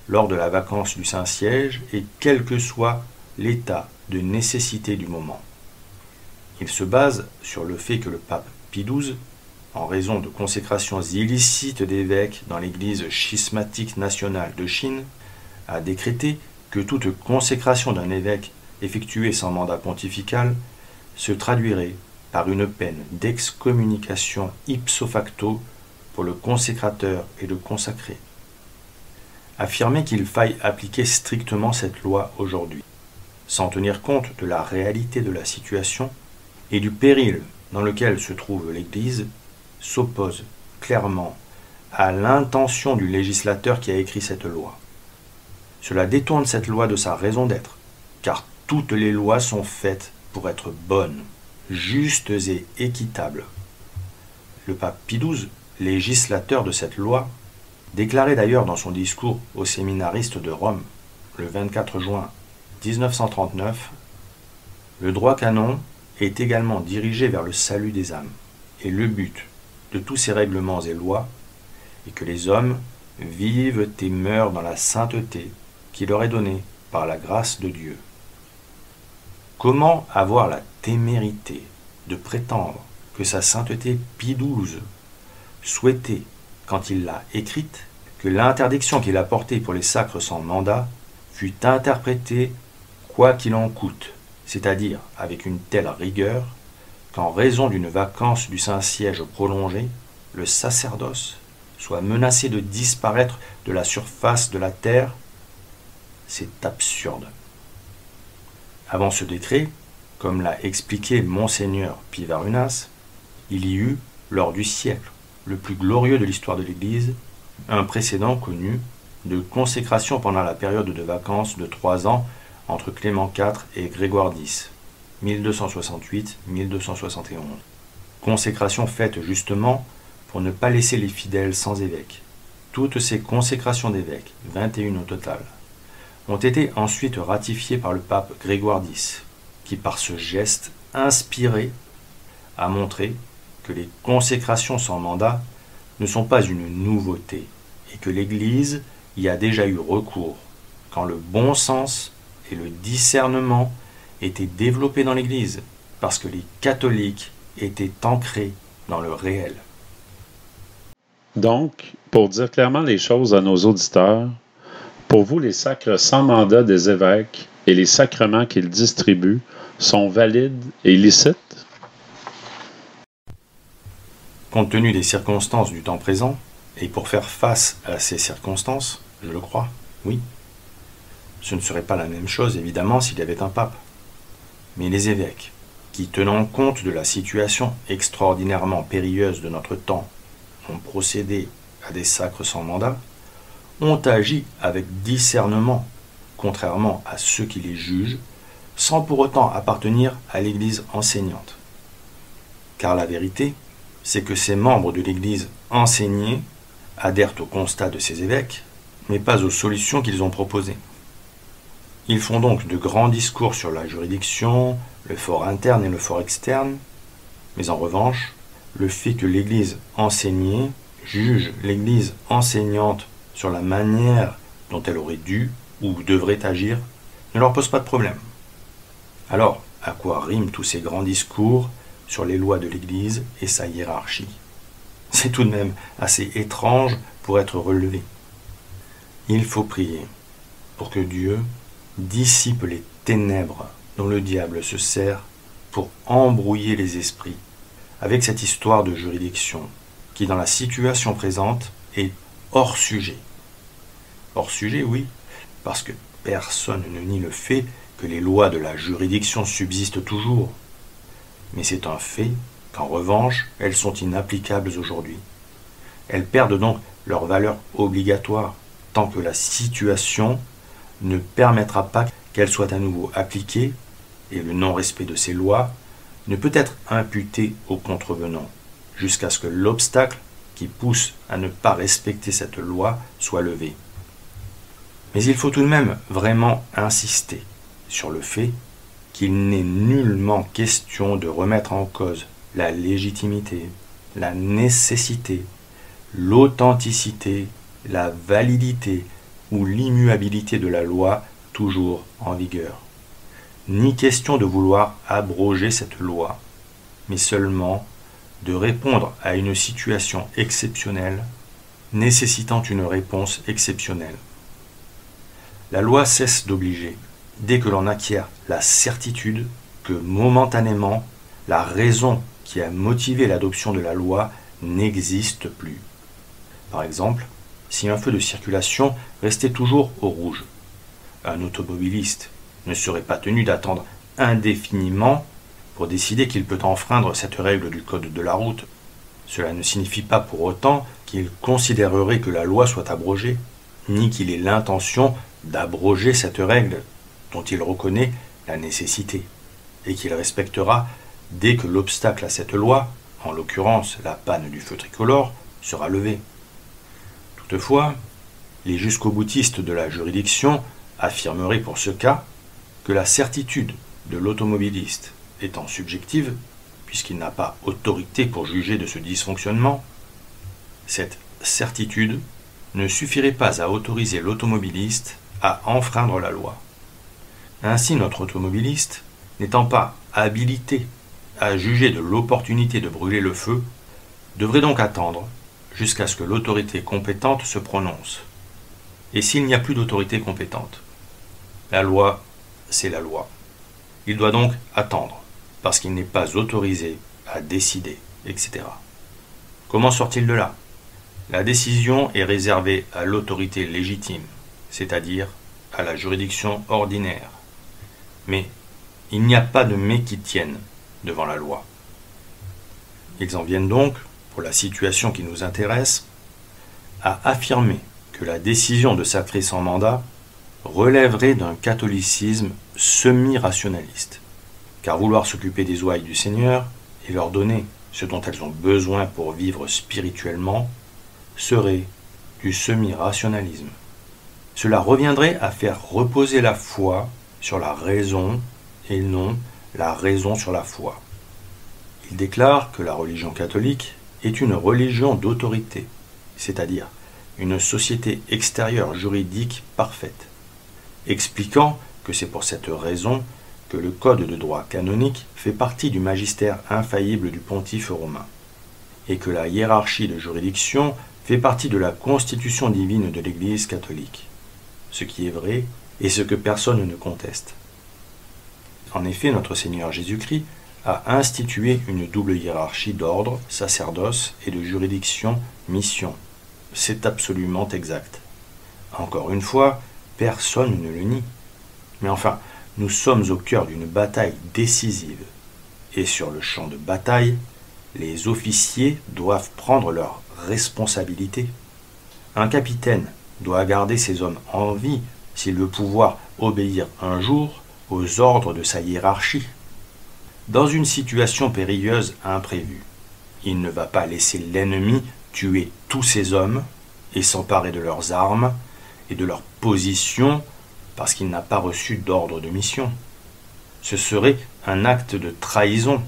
lors de la vacance du Saint-Siège et quel que soit l'état de nécessité du moment. Il se base sur le fait que le pape Pie XII, en raison de consécrations illicites d'évêques dans l'Église schismatique nationale de Chine, a décrété que toute consécration d'un évêque effectuée sans mandat pontifical se traduirait par une peine d'excommunication ipso facto pour le consécrateur et le consacré. Affirmer qu'il faille appliquer strictement cette loi aujourd'hui, sans tenir compte de la réalité de la situation et du péril dans lequel se trouve l'Église, s'oppose clairement à l'intention du législateur qui a écrit cette loi. Cela détourne cette loi de sa raison d'être, car toutes les lois sont faites pour être bonnes, justes et équitables. Le pape Pie XII, législateur de cette loi, déclarait d'ailleurs dans son discours aux séminaristes de Rome, le 24 juin 1939, « Le droit canon est également dirigé vers le salut des âmes, et le but de tous ces règlements et lois est que les hommes vivent et meurent dans la sainteté qui leur est donnée par la grâce de Dieu. » Comment avoir la témérité de prétendre que sa sainteté Pie XII souhaitait, quand il l'a écrite, que l'interdiction qu'il a portée pour les sacres sans mandat fût interprétée quoi qu'il en coûte, c'est-à-dire avec une telle rigueur qu'en raison d'une vacance du Saint-Siège prolongée, le sacerdoce soit menacé de disparaître de la surface de la terre? C'est absurde. Avant ce décret, comme l'a expliqué Monseigneur Pivarunas, il y eut, lors du siècle le plus glorieux de l'histoire de l'Église, un précédent connu de consécration pendant la période de vacances de 3 ans entre Clément IV et Grégoire X, 1268-1271. Consécration faite justement pour ne pas laisser les fidèles sans évêque. Toutes ces consécrations d'évêques, 21 au total, ont été ensuite ratifiées par le pape Grégoire X, qui par ce geste inspiré a montré que les consécrations sans mandat ne sont pas une nouveauté et que l'Église y a déjà eu recours quand le bon sens et le discernement étaient développés dans l'Église parce que les catholiques étaient ancrés dans le réel. Donc, pour dire clairement les choses à nos auditeurs, pour vous, les sacres sans mandat des évêques et les sacrements qu'ils distribuent sont valides et licites? Compte tenu des circonstances du temps présent, et pour faire face à ces circonstances, je le crois, oui. Ce ne serait pas la même chose, évidemment, s'il y avait un pape. Mais les évêques, qui, tenant compte de la situation extraordinairement périlleuse de notre temps, ont procédé à des sacres sans mandat, ont agi avec discernement, contrairement à ceux qui les jugent, sans pour autant appartenir à l'Église enseignante. car la vérité, c'est que ces membres de l'Église enseignés adhèrent au constat de ces évêques, mais pas aux solutions qu'ils ont proposées. Ils font donc de grands discours sur la juridiction, le fort interne et le fort externe, mais en revanche, le fait que l'Église enseignée juge l'Église enseignante sur la manière dont elle aurait dû ou devrait agir ne leur pose pas de problème. Alors, à quoi riment tous ces grands discours sur les lois de l'Église et sa hiérarchie? C'est tout de même assez étrange pour être relevé. Il faut prier pour que Dieu dissipe les ténèbres dont le diable se sert pour embrouiller les esprits avec cette histoire de juridiction qui, dans la situation présente, est hors sujet. Hors sujet, oui, parce que personne ne nie le fait que les lois de la juridiction subsistent toujours. Mais c'est un fait qu'en revanche, elles sont inapplicables aujourd'hui. Elles perdent donc leur valeur obligatoire tant que la situation ne permettra pas qu'elles soient à nouveau appliquées et le non-respect de ces lois ne peut être imputé aux contrevenants jusqu'à ce que l'obstacle qui pousse à ne pas respecter cette loi soit levé. Mais il faut tout de même vraiment insister sur le fait qu'il n'est nullement question de remettre en cause la légitimité, la nécessité, l'authenticité, la validité ou l'immuabilité de la loi toujours en vigueur. Ni question de vouloir abroger cette loi, mais seulement de répondre à une situation exceptionnelle nécessitant une réponse exceptionnelle. La loi cesse d'obliger dès que l'on acquiert la certitude que momentanément la raison qui a motivé l'adoption de la loi n'existe plus. Par exemple, si un feu de circulation restait toujours au rouge, un automobiliste ne serait pas tenu d'attendre indéfiniment pour décider qu'il peut enfreindre cette règle du code de la route. Cela ne signifie pas pour autant qu'il considérerait que la loi soit abrogée, ni qu'il ait l'intention d'abroger cette règle dont il reconnaît la nécessité, et qu'il respectera dès que l'obstacle à cette loi, en l'occurrence la panne du feu tricolore, sera levé. Toutefois, les jusqu'au-boutistes de la juridiction affirmeraient pour ce cas que la certitude de l'automobiliste étant subjective, puisqu'il n'a pas autorité pour juger de ce dysfonctionnement, cette certitude ne suffirait pas à autoriser l'automobiliste à enfreindre la loi. Ainsi, notre automobiliste, n'étant pas habilité à juger de l'opportunité de brûler le feu, devrait donc attendre jusqu'à ce que l'autorité compétente se prononce. Et s'il n'y a plus d'autorité compétente, la loi, c'est la loi. Il doit donc attendre, parce qu'il n'est pas autorisé à décider, etc. Comment sort-il de là? La décision est réservée à l'autorité légitime, c'est-à-dire à la juridiction ordinaire. Mais il n'y a pas de mais qui tiennent devant la loi. Ils en viennent donc, pour la situation qui nous intéresse, à affirmer que la décision de sacrer sans mandat relèverait d'un catholicisme semi-rationaliste, car vouloir s'occuper des ouailles du Seigneur et leur donner ce dont elles ont besoin pour vivre spirituellement serait du semi-rationalisme. Cela reviendrait à faire reposer la foi sur la raison et non la raison sur la foi. Il déclare que la religion catholique est une religion d'autorité, c'est-à-dire une société extérieure juridique parfaite, expliquant que c'est pour cette raison que le code de droit canonique fait partie du magistère infaillible du pontife romain, et que la hiérarchie de juridiction fait partie de la constitution divine de l'Église catholique, ce qui est vrai et ce que personne ne conteste. En effet, notre Seigneur Jésus-Christ a institué une double hiérarchie d'ordre, sacerdoce et de juridiction, mission. C'est absolument exact. Encore une fois, personne ne le nie. Mais enfin, nous sommes au cœur d'une bataille décisive. Et sur le champ de bataille, les officiers doivent prendre leurs responsabilités. Un capitaine doit garder ses hommes en vie s'il veut pouvoir obéir un jour aux ordres de sa hiérarchie. dans une situation périlleuse imprévue. Il ne va pas laisser l'ennemi tuer tous ses hommes et s'emparer de leurs armes et de leur position parce qu'il n'a pas reçu d'ordre de mission. Ce serait un acte de trahison.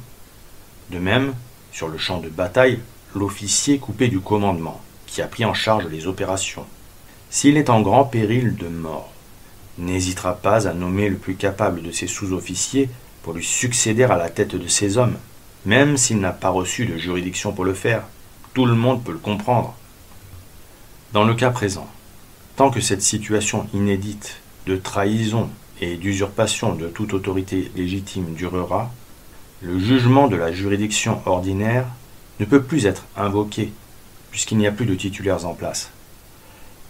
De même, sur le champ de bataille, l'officier coupé du commandement, qui a pris en charge les opérations, s'il est en grand péril de mort, n'hésitera pas à nommer le plus capable de ses sous-officiers pour lui succéder à la tête de ses hommes, même s'il n'a pas reçu de juridiction pour le faire. Tout le monde peut le comprendre. Dans le cas présent, tant que cette situation inédite de trahison et d'usurpation de toute autorité légitime durera, le jugement de la juridiction ordinaire ne peut plus être invoqué, puisqu'il n'y a plus de titulaires en place.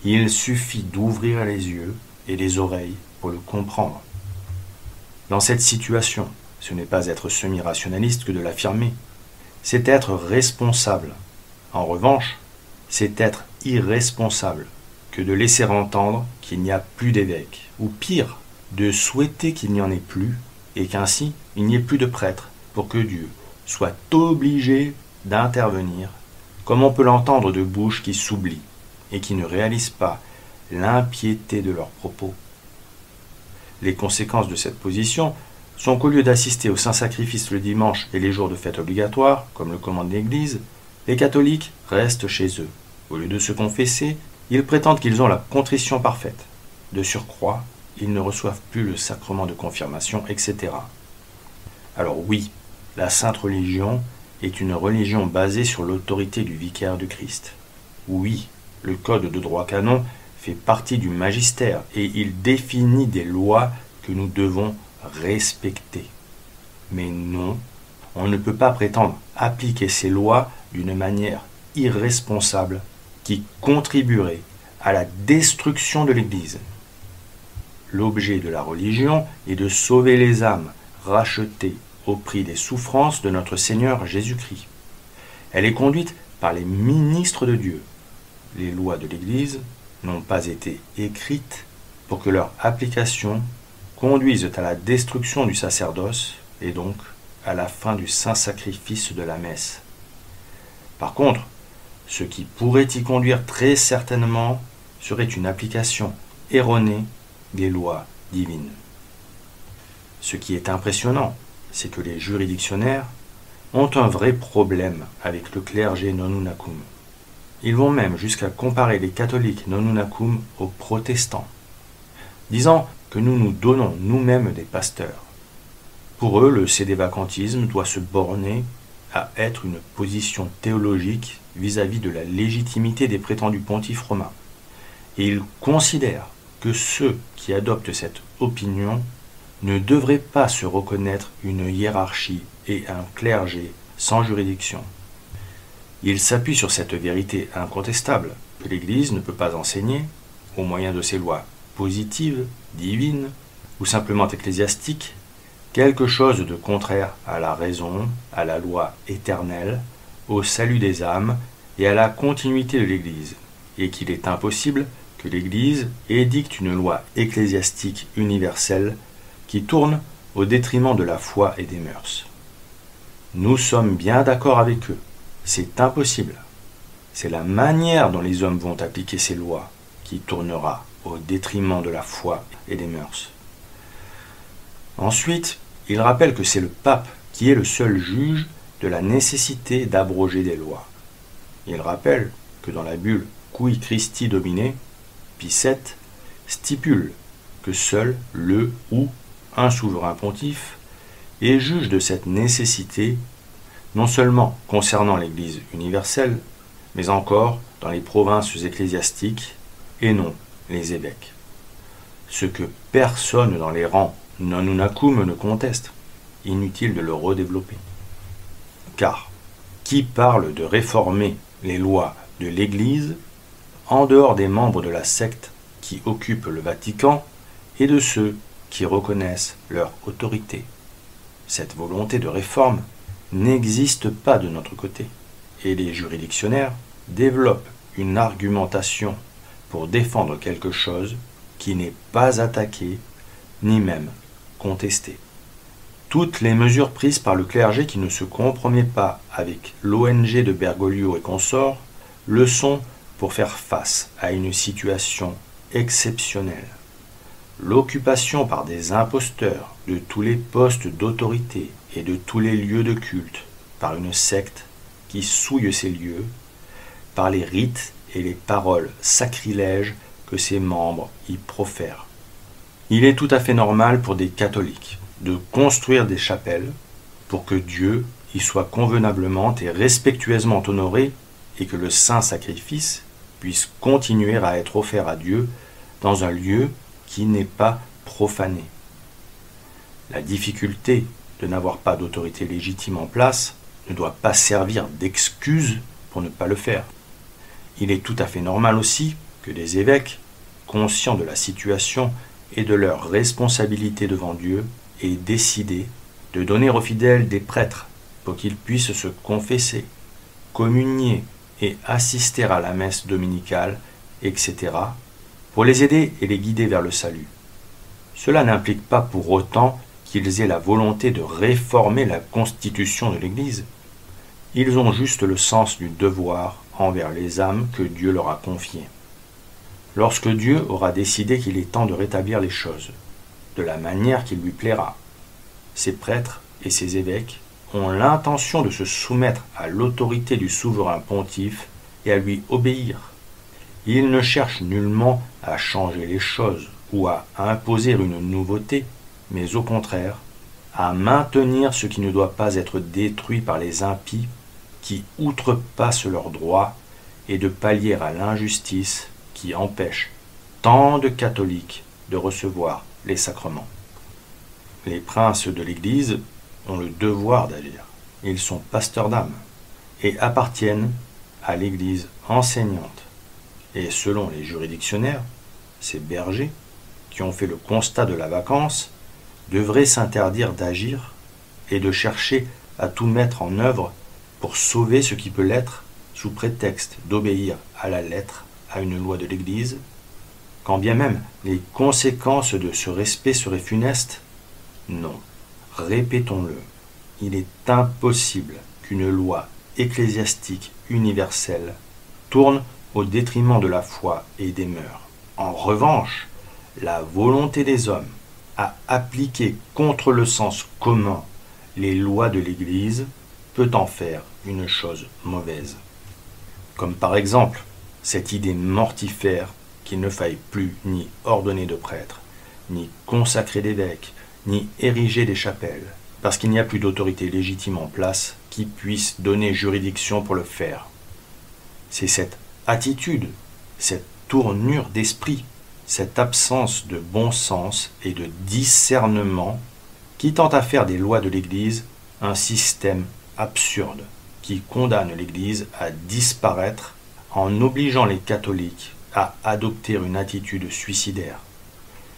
Il suffit d'ouvrir les yeux et les oreilles pour le comprendre. Dans cette situation, ce n'est pas être semi-rationaliste que de l'affirmer, c'est être responsable. En revanche, c'est être irresponsable que de laisser entendre qu'il n'y a plus d'évêque, ou pire, de souhaiter qu'il n'y en ait plus, et qu'ainsi il n'y ait plus de prêtres, pour que Dieu soit obligé d'intervenir, comme on peut l'entendre de bouches qui s'oublient, et qui ne réalisent pas l'impiété de leurs propos. Les conséquences de cette position sont qu'au lieu d'assister au Saint-Sacrifice le dimanche et les jours de fête obligatoires, comme le commande l'Église, les catholiques restent chez eux. Au lieu de se confesser, ils prétendent qu'ils ont la contrition parfaite. De surcroît, ils ne reçoivent plus le sacrement de confirmation, etc. Alors oui, la Sainte Religion est une religion basée sur l'autorité du vicaire du Christ. Oui, le Code de droit canon fait partie du magistère et il définit des lois que nous devons respecter. Mais non, on ne peut pas prétendre appliquer ces lois d'une manière irresponsable qui contribuerait à la destruction de l'Église. L'objet de la religion est de sauver les âmes rachetées au prix des souffrances de notre Seigneur Jésus-Christ. Elle est conduite par les ministres de Dieu. Les lois de l'Église n'ont pas été écrites pour que leur application conduise à la destruction du sacerdoce et donc à la fin du saint sacrifice de la messe. Par contre, ce qui pourrait y conduire très certainement serait une application erronée des lois divines. Ce qui est impressionnant, c'est que les juridictionnaires ont un vrai problème avec le clergé nonunacum. Ils vont même jusqu'à comparer les catholiques nonunacum aux protestants, disant que nous nous donnons nous-mêmes des pasteurs. Pour eux, le sédévacantisme doit se borner à être une position théologique vis-à-vis de la légitimité des prétendus pontifes romains. Et ils considèrent que ceux qui adoptent cette opinion ne devraient pas se reconnaître une hiérarchie et un clergé sans juridiction. Ils s'appuient sur cette vérité incontestable que l'Église ne peut pas enseigner, au moyen de ses lois positives, divines ou simplement ecclésiastiques, quelque chose de contraire à la raison, à la loi éternelle, au salut des âmes et à la continuité de l'Église, et qu'il est impossible que l'Église édicte une loi ecclésiastique universelle qui tourne au détriment de la foi et des mœurs. Nous sommes bien d'accord avec eux, c'est impossible. C'est la manière dont les hommes vont appliquer ces lois qui tournera au détriment de la foi et des mœurs. Ensuite, il rappelle que c'est le pape qui est le seul juge de la nécessité d'abroger des lois. Il rappelle que dans la bulle Cui Christi Domine, Pie VII stipule que seul le ou un souverain pontife est juge de cette nécessité, non seulement concernant l'Église universelle, mais encore dans les provinces ecclésiastiques et non les évêques. Ce que personne dans les rangs nonunacum ne conteste. Inutile de le redévelopper. Car qui parle de réformer les lois de l'Église en dehors des membres de la secte qui occupent le Vatican et de ceux qui reconnaissent leur autorité? Cette volonté de réforme n'existe pas de notre côté, et les juridictionnaires développent une argumentation pour défendre quelque chose qui n'est pas attaqué ni même contesté. Toutes les mesures prises par le clergé qui ne se compromet pas avec l'ONG de Bergoglio et consorts le sont pour faire face à une situation exceptionnelle. L'occupation par des imposteurs de tous les postes d'autorité et de tous les lieux de culte par une secte qui souille ces lieux, par les rites et les paroles sacrilèges que ses membres y profèrent. Il est tout à fait normal pour des catholiques de construire des chapelles pour que Dieu y soit convenablement et respectueusement honoré et que le saint sacrifice puisse continuer à être offert à Dieu dans un lieu qui n'est pas profané. La difficulté de n'avoir pas d'autorité légitime en place ne doit pas servir d'excuse pour ne pas le faire. Il est tout à fait normal aussi que des évêques, conscients de la situation et de leur responsabilité devant Dieu, aient décidé de donner aux fidèles des prêtres pour qu'ils puissent se confesser, communier et assister à la messe dominicale, etc., pour les aider et les guider vers le salut. Cela n'implique pas pour autant qu'ils aient la volonté de réformer la constitution de l'Église. Ils ont juste le sens du devoir envers les âmes que Dieu leur a confiées. Lorsque Dieu aura décidé qu'il est temps de rétablir les choses, de la manière qui lui plaira, ses prêtres et ses évêques ont l'intention de se soumettre à l'autorité du souverain pontife et à lui obéir. Ils ne cherchent nullement à changer les choses ou à imposer une nouveauté, mais au contraire, à maintenir ce qui ne doit pas être détruit par les impies qui outrepassent leurs droits et de pallier à l'injustice qui empêche tant de catholiques de recevoir les sacrements. Les princes de l'Église ont le devoir d'agir. Ils sont pasteurs d'âme et appartiennent à l'Église enseignante. Et selon les juridictionnaires, ces bergers, qui ont fait le constat de la vacance, devraient s'interdire d'agir et de chercher à tout mettre en œuvre pour sauver ce qui peut l'être sous prétexte d'obéir à la lettre à une loi de l'Église, quand bien même les conséquences de ce respect seraient funestes. Non, répétons-le, il est impossible qu'une loi ecclésiastique universelle tourne au détriment de la foi et des mœurs. En revanche, la volonté des hommes à appliquer contre le sens commun les lois de l'Église peut en faire une chose mauvaise. Comme par exemple cette idée mortifère qu'il ne faille plus ni ordonner de prêtres, ni consacrer d'évêques, ni ériger des chapelles, parce qu'il n'y a plus d'autorité légitime en place qui puisse donner juridiction pour le faire. C'est cette attitude, cette tournure d'esprit, cette absence de bon sens et de discernement qui tend à faire des lois de l'Église un système absurde qui condamne l'Église à disparaître en obligeant les catholiques à adopter une attitude suicidaire.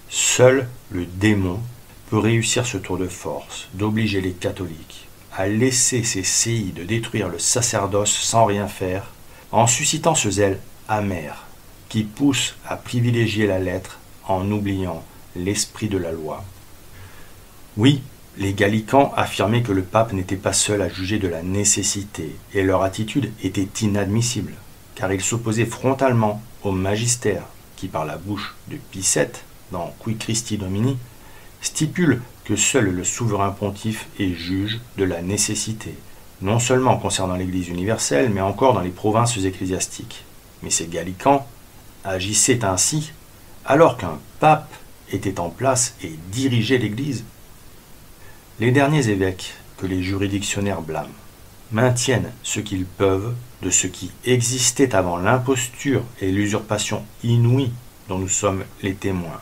Seul le démon peut réussir ce tour de force d'obliger les catholiques à laisser ces séides de détruire le sacerdoce sans rien faire, en suscitant ce zèle amer qui pousse à privilégier la lettre en oubliant l'esprit de la loi. Oui, les gallicans affirmaient que le pape n'était pas seul à juger de la nécessité, et leur attitude était inadmissible, car ils s'opposaient frontalement au magistère qui, par la bouche de Pie VII, dans Qui Christi Domini, stipule que seul le souverain pontife est juge de la nécessité, non seulement concernant l'Église universelle, mais encore dans les provinces ecclésiastiques. Mais ces gallicans agissaient ainsi alors qu'un pape était en place et dirigeait l'Église. Les derniers évêques que les juridictionnaires blâment maintiennent ce qu'ils peuvent de ce qui existait avant l'imposture et l'usurpation inouïe dont nous sommes les témoins.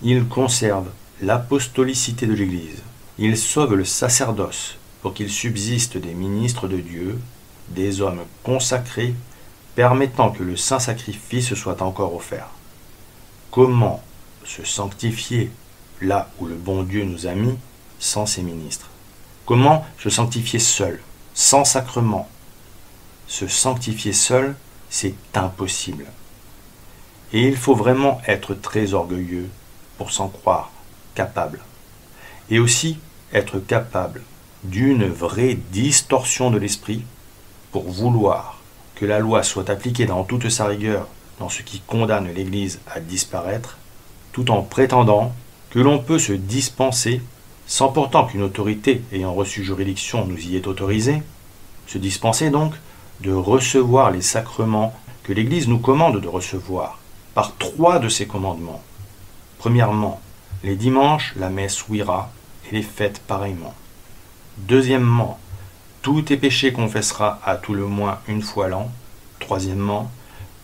Ils conservent l'apostolicité de l'Église. Ils sauvent le sacerdoce pour qu'il subsiste des ministres de Dieu, des hommes consacrés, permettant que le saint sacrifice soit encore offert. Comment se sanctifier là où le bon Dieu nous a mis sans ses ministres? Comment se sanctifier seul, sans sacrement? Se sanctifier seul, c'est impossible. Et il faut vraiment être très orgueilleux pour s'en croire capable. Et aussi, être capable d'une vraie distorsion de l'esprit pour vouloir que la loi soit appliquée dans toute sa rigueur dans ce qui condamne l'Église à disparaître, tout en prétendant que l'on peut se dispenser, sans pourtant qu'une autorité ayant reçu juridiction nous y ait autorisé, se dispenser donc de recevoir les sacrements que l'Église nous commande de recevoir, par 3 de ses commandements. Premièrement, les dimanches, la messe ouïra, et les fêtes pareillement. Deuxièmement, tous tes péchés confesseras à tout le moins une fois l'an. Troisièmement,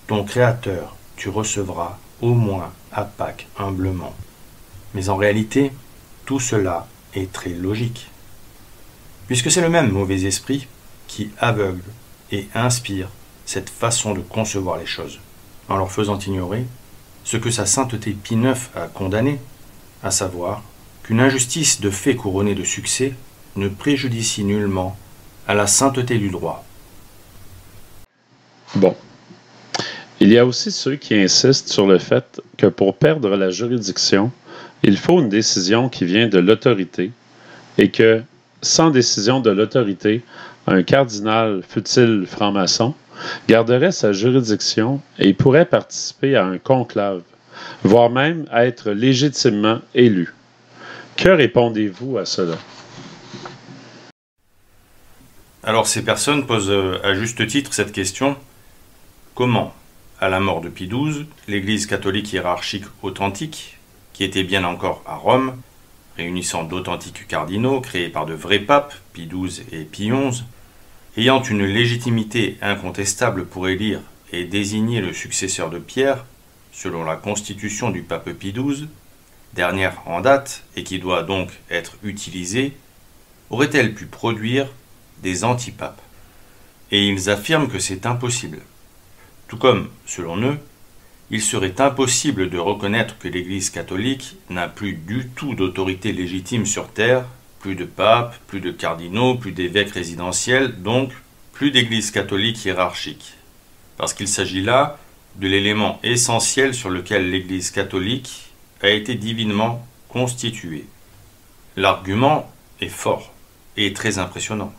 ton Créateur tu recevras au moins à Pâques humblement. Mais en réalité, tout cela est très logique, puisque c'est le même mauvais esprit qui aveugle et inspire cette façon de concevoir les choses, en leur faisant ignorer ce que sa sainteté Pie IX a condamné, à savoir qu'une injustice de fait couronnée de succès ne préjudicie nullement à la sainteté du droit. Bon. Il y a aussi ceux qui insistent sur le fait que pour perdre la juridiction, il faut une décision qui vient de l'autorité et que, sans décision de l'autorité, un cardinal, fût-il franc-maçon, garderait sa juridiction et pourrait participer à un conclave, voire même être légitimement élu. Que répondez-vous à cela? Alors ces personnes posent à juste titre cette question: comment, à la mort de Pie XII, l'Église catholique hiérarchique authentique, qui était bien encore à Rome, réunissant d'authentiques cardinaux créés par de vrais papes, Pie XII et Pie XI, ayant une légitimité incontestable pour élire et désigner le successeur de Pierre, selon la constitution du pape Pie XII, dernière en date et qui doit donc être utilisée, aurait-elle pu produire des antipapes? Et ils affirment que c'est impossible. Tout comme, selon eux, il serait impossible de reconnaître que l'Église catholique n'a plus du tout d'autorité légitime sur terre, plus de papes, plus de cardinaux, plus d'évêques résidentiels, donc plus d'Église catholique hiérarchique. Parce qu'il s'agit là de l'élément essentiel sur lequel l'Église catholique a été divinement constituée. L'argument est fort et très impressionnant.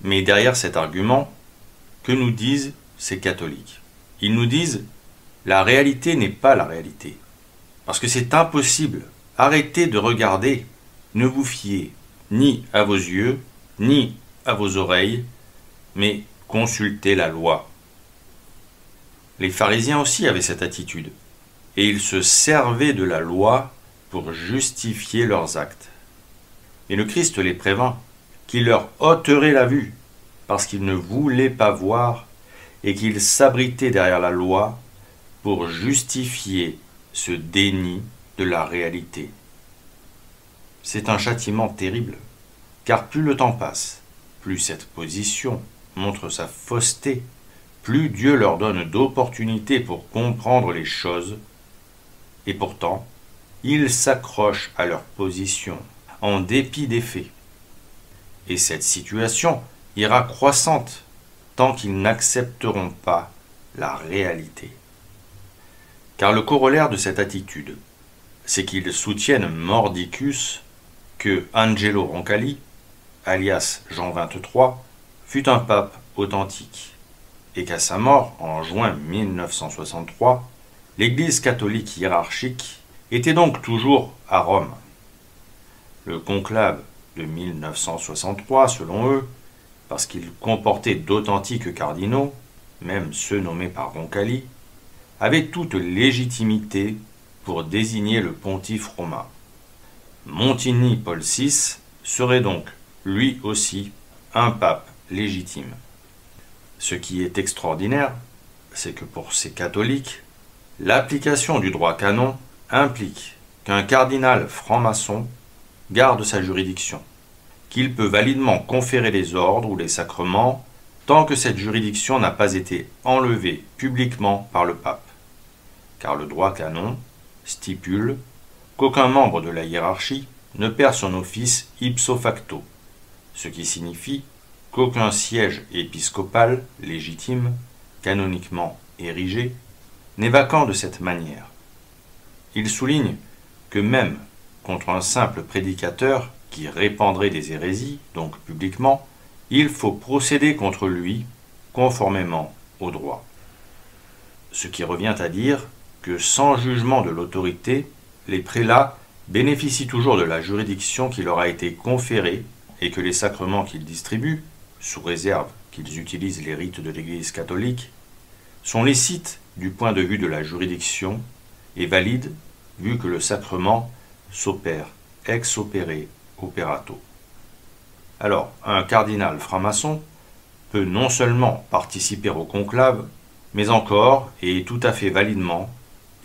Mais derrière cet argument, que nous disent ces catholiques? Ils nous disent: la réalité n'est pas la réalité. Parce que c'est impossible. Arrêtez de regarder. Ne vous fiez ni à vos yeux, ni à vos oreilles, mais consultez la loi. Les pharisiens aussi avaient cette attitude, et ils se servaient de la loi pour justifier leurs actes. Et le Christ les prévint qu'il leur ôterait la vue, parce qu'ils ne voulaient pas voir et qu'ils s'abritaient derrière la loi pour justifier ce déni de la réalité. C'est un châtiment terrible, car plus le temps passe, plus cette position montre sa fausseté, plus Dieu leur donne d'opportunités pour comprendre les choses, et pourtant, ils s'accrochent à leur position, en dépit des faits. Et cette situation ira croissante tant qu'ils n'accepteront pas la réalité. Car le corollaire de cette attitude, c'est qu'ils soutiennent mordicus que Angelo Roncalli, alias Jean XXIII, fut un pape authentique, et qu'à sa mort, en juin 1963, l'Église catholique hiérarchique était donc toujours à Rome. Le conclave de 1963, selon eux, parce qu'il comportait d'authentiques cardinaux, même ceux nommés par Roncalli, avait toute légitimité pour désigner le pontife romain. Montigny Paul VI serait donc, lui aussi, un pape légitime. Ce qui est extraordinaire, c'est que pour ces catholiques, l'application du droit canon implique qu'un cardinal franc-maçon garde sa juridiction, qu'il peut validement conférer les ordres ou les sacrements tant que cette juridiction n'a pas été enlevée publiquement par le pape. Car le droit canon stipule qu'aucun membre de la hiérarchie ne perd son office ipso facto, ce qui signifie qu'aucun siège épiscopal légitime, canoniquement érigé, n'est vacant de cette manière. Il souligne que même contre un simple prédicateur qui répandrait des hérésies, donc publiquement, il faut procéder contre lui conformément au droit. Ce qui revient à dire que sans jugement de l'autorité, les prélats bénéficient toujours de la juridiction qui leur a été conférée et que les sacrements qu'ils distribuent, sous réserve qu'ils utilisent les rites de l'Église catholique, sont licites du point de vue de la juridiction et valides vu que le sacrement s'opère ex opere operato. Alors, un cardinal franc-maçon peut non seulement participer au conclave, mais encore, et tout à fait validement,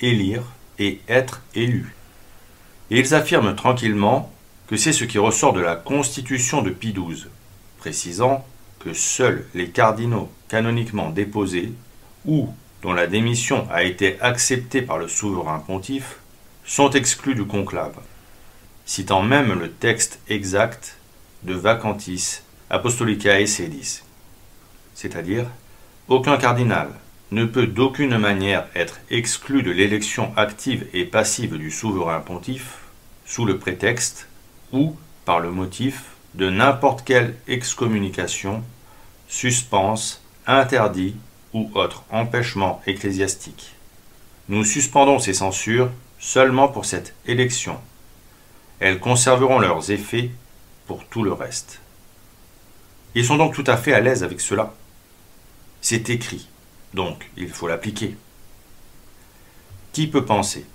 élire et être élu. Et ils affirment tranquillement que c'est ce qui ressort de la Constitution de Pie XII, précisant que seuls les cardinaux canoniquement déposés ou dont la démission a été acceptée par le souverain pontife sont exclus du conclave, citant même le texte exact de Vacantis Apostolicae Sedis, c'est-à-dire aucun cardinal ne peut d'aucune manière être exclu de l'élection active et passive du souverain pontife sous le prétexte ou par le motif de n'importe quelle excommunication, suspense, interdit ou autre empêchement ecclésiastique. Nous suspendons ces censures seulement pour cette élection. Elles conserveront leurs effets pour tout le reste. Ils sont donc tout à fait à l'aise avec cela. C'est écrit, donc il faut l'appliquer. Qui peut penser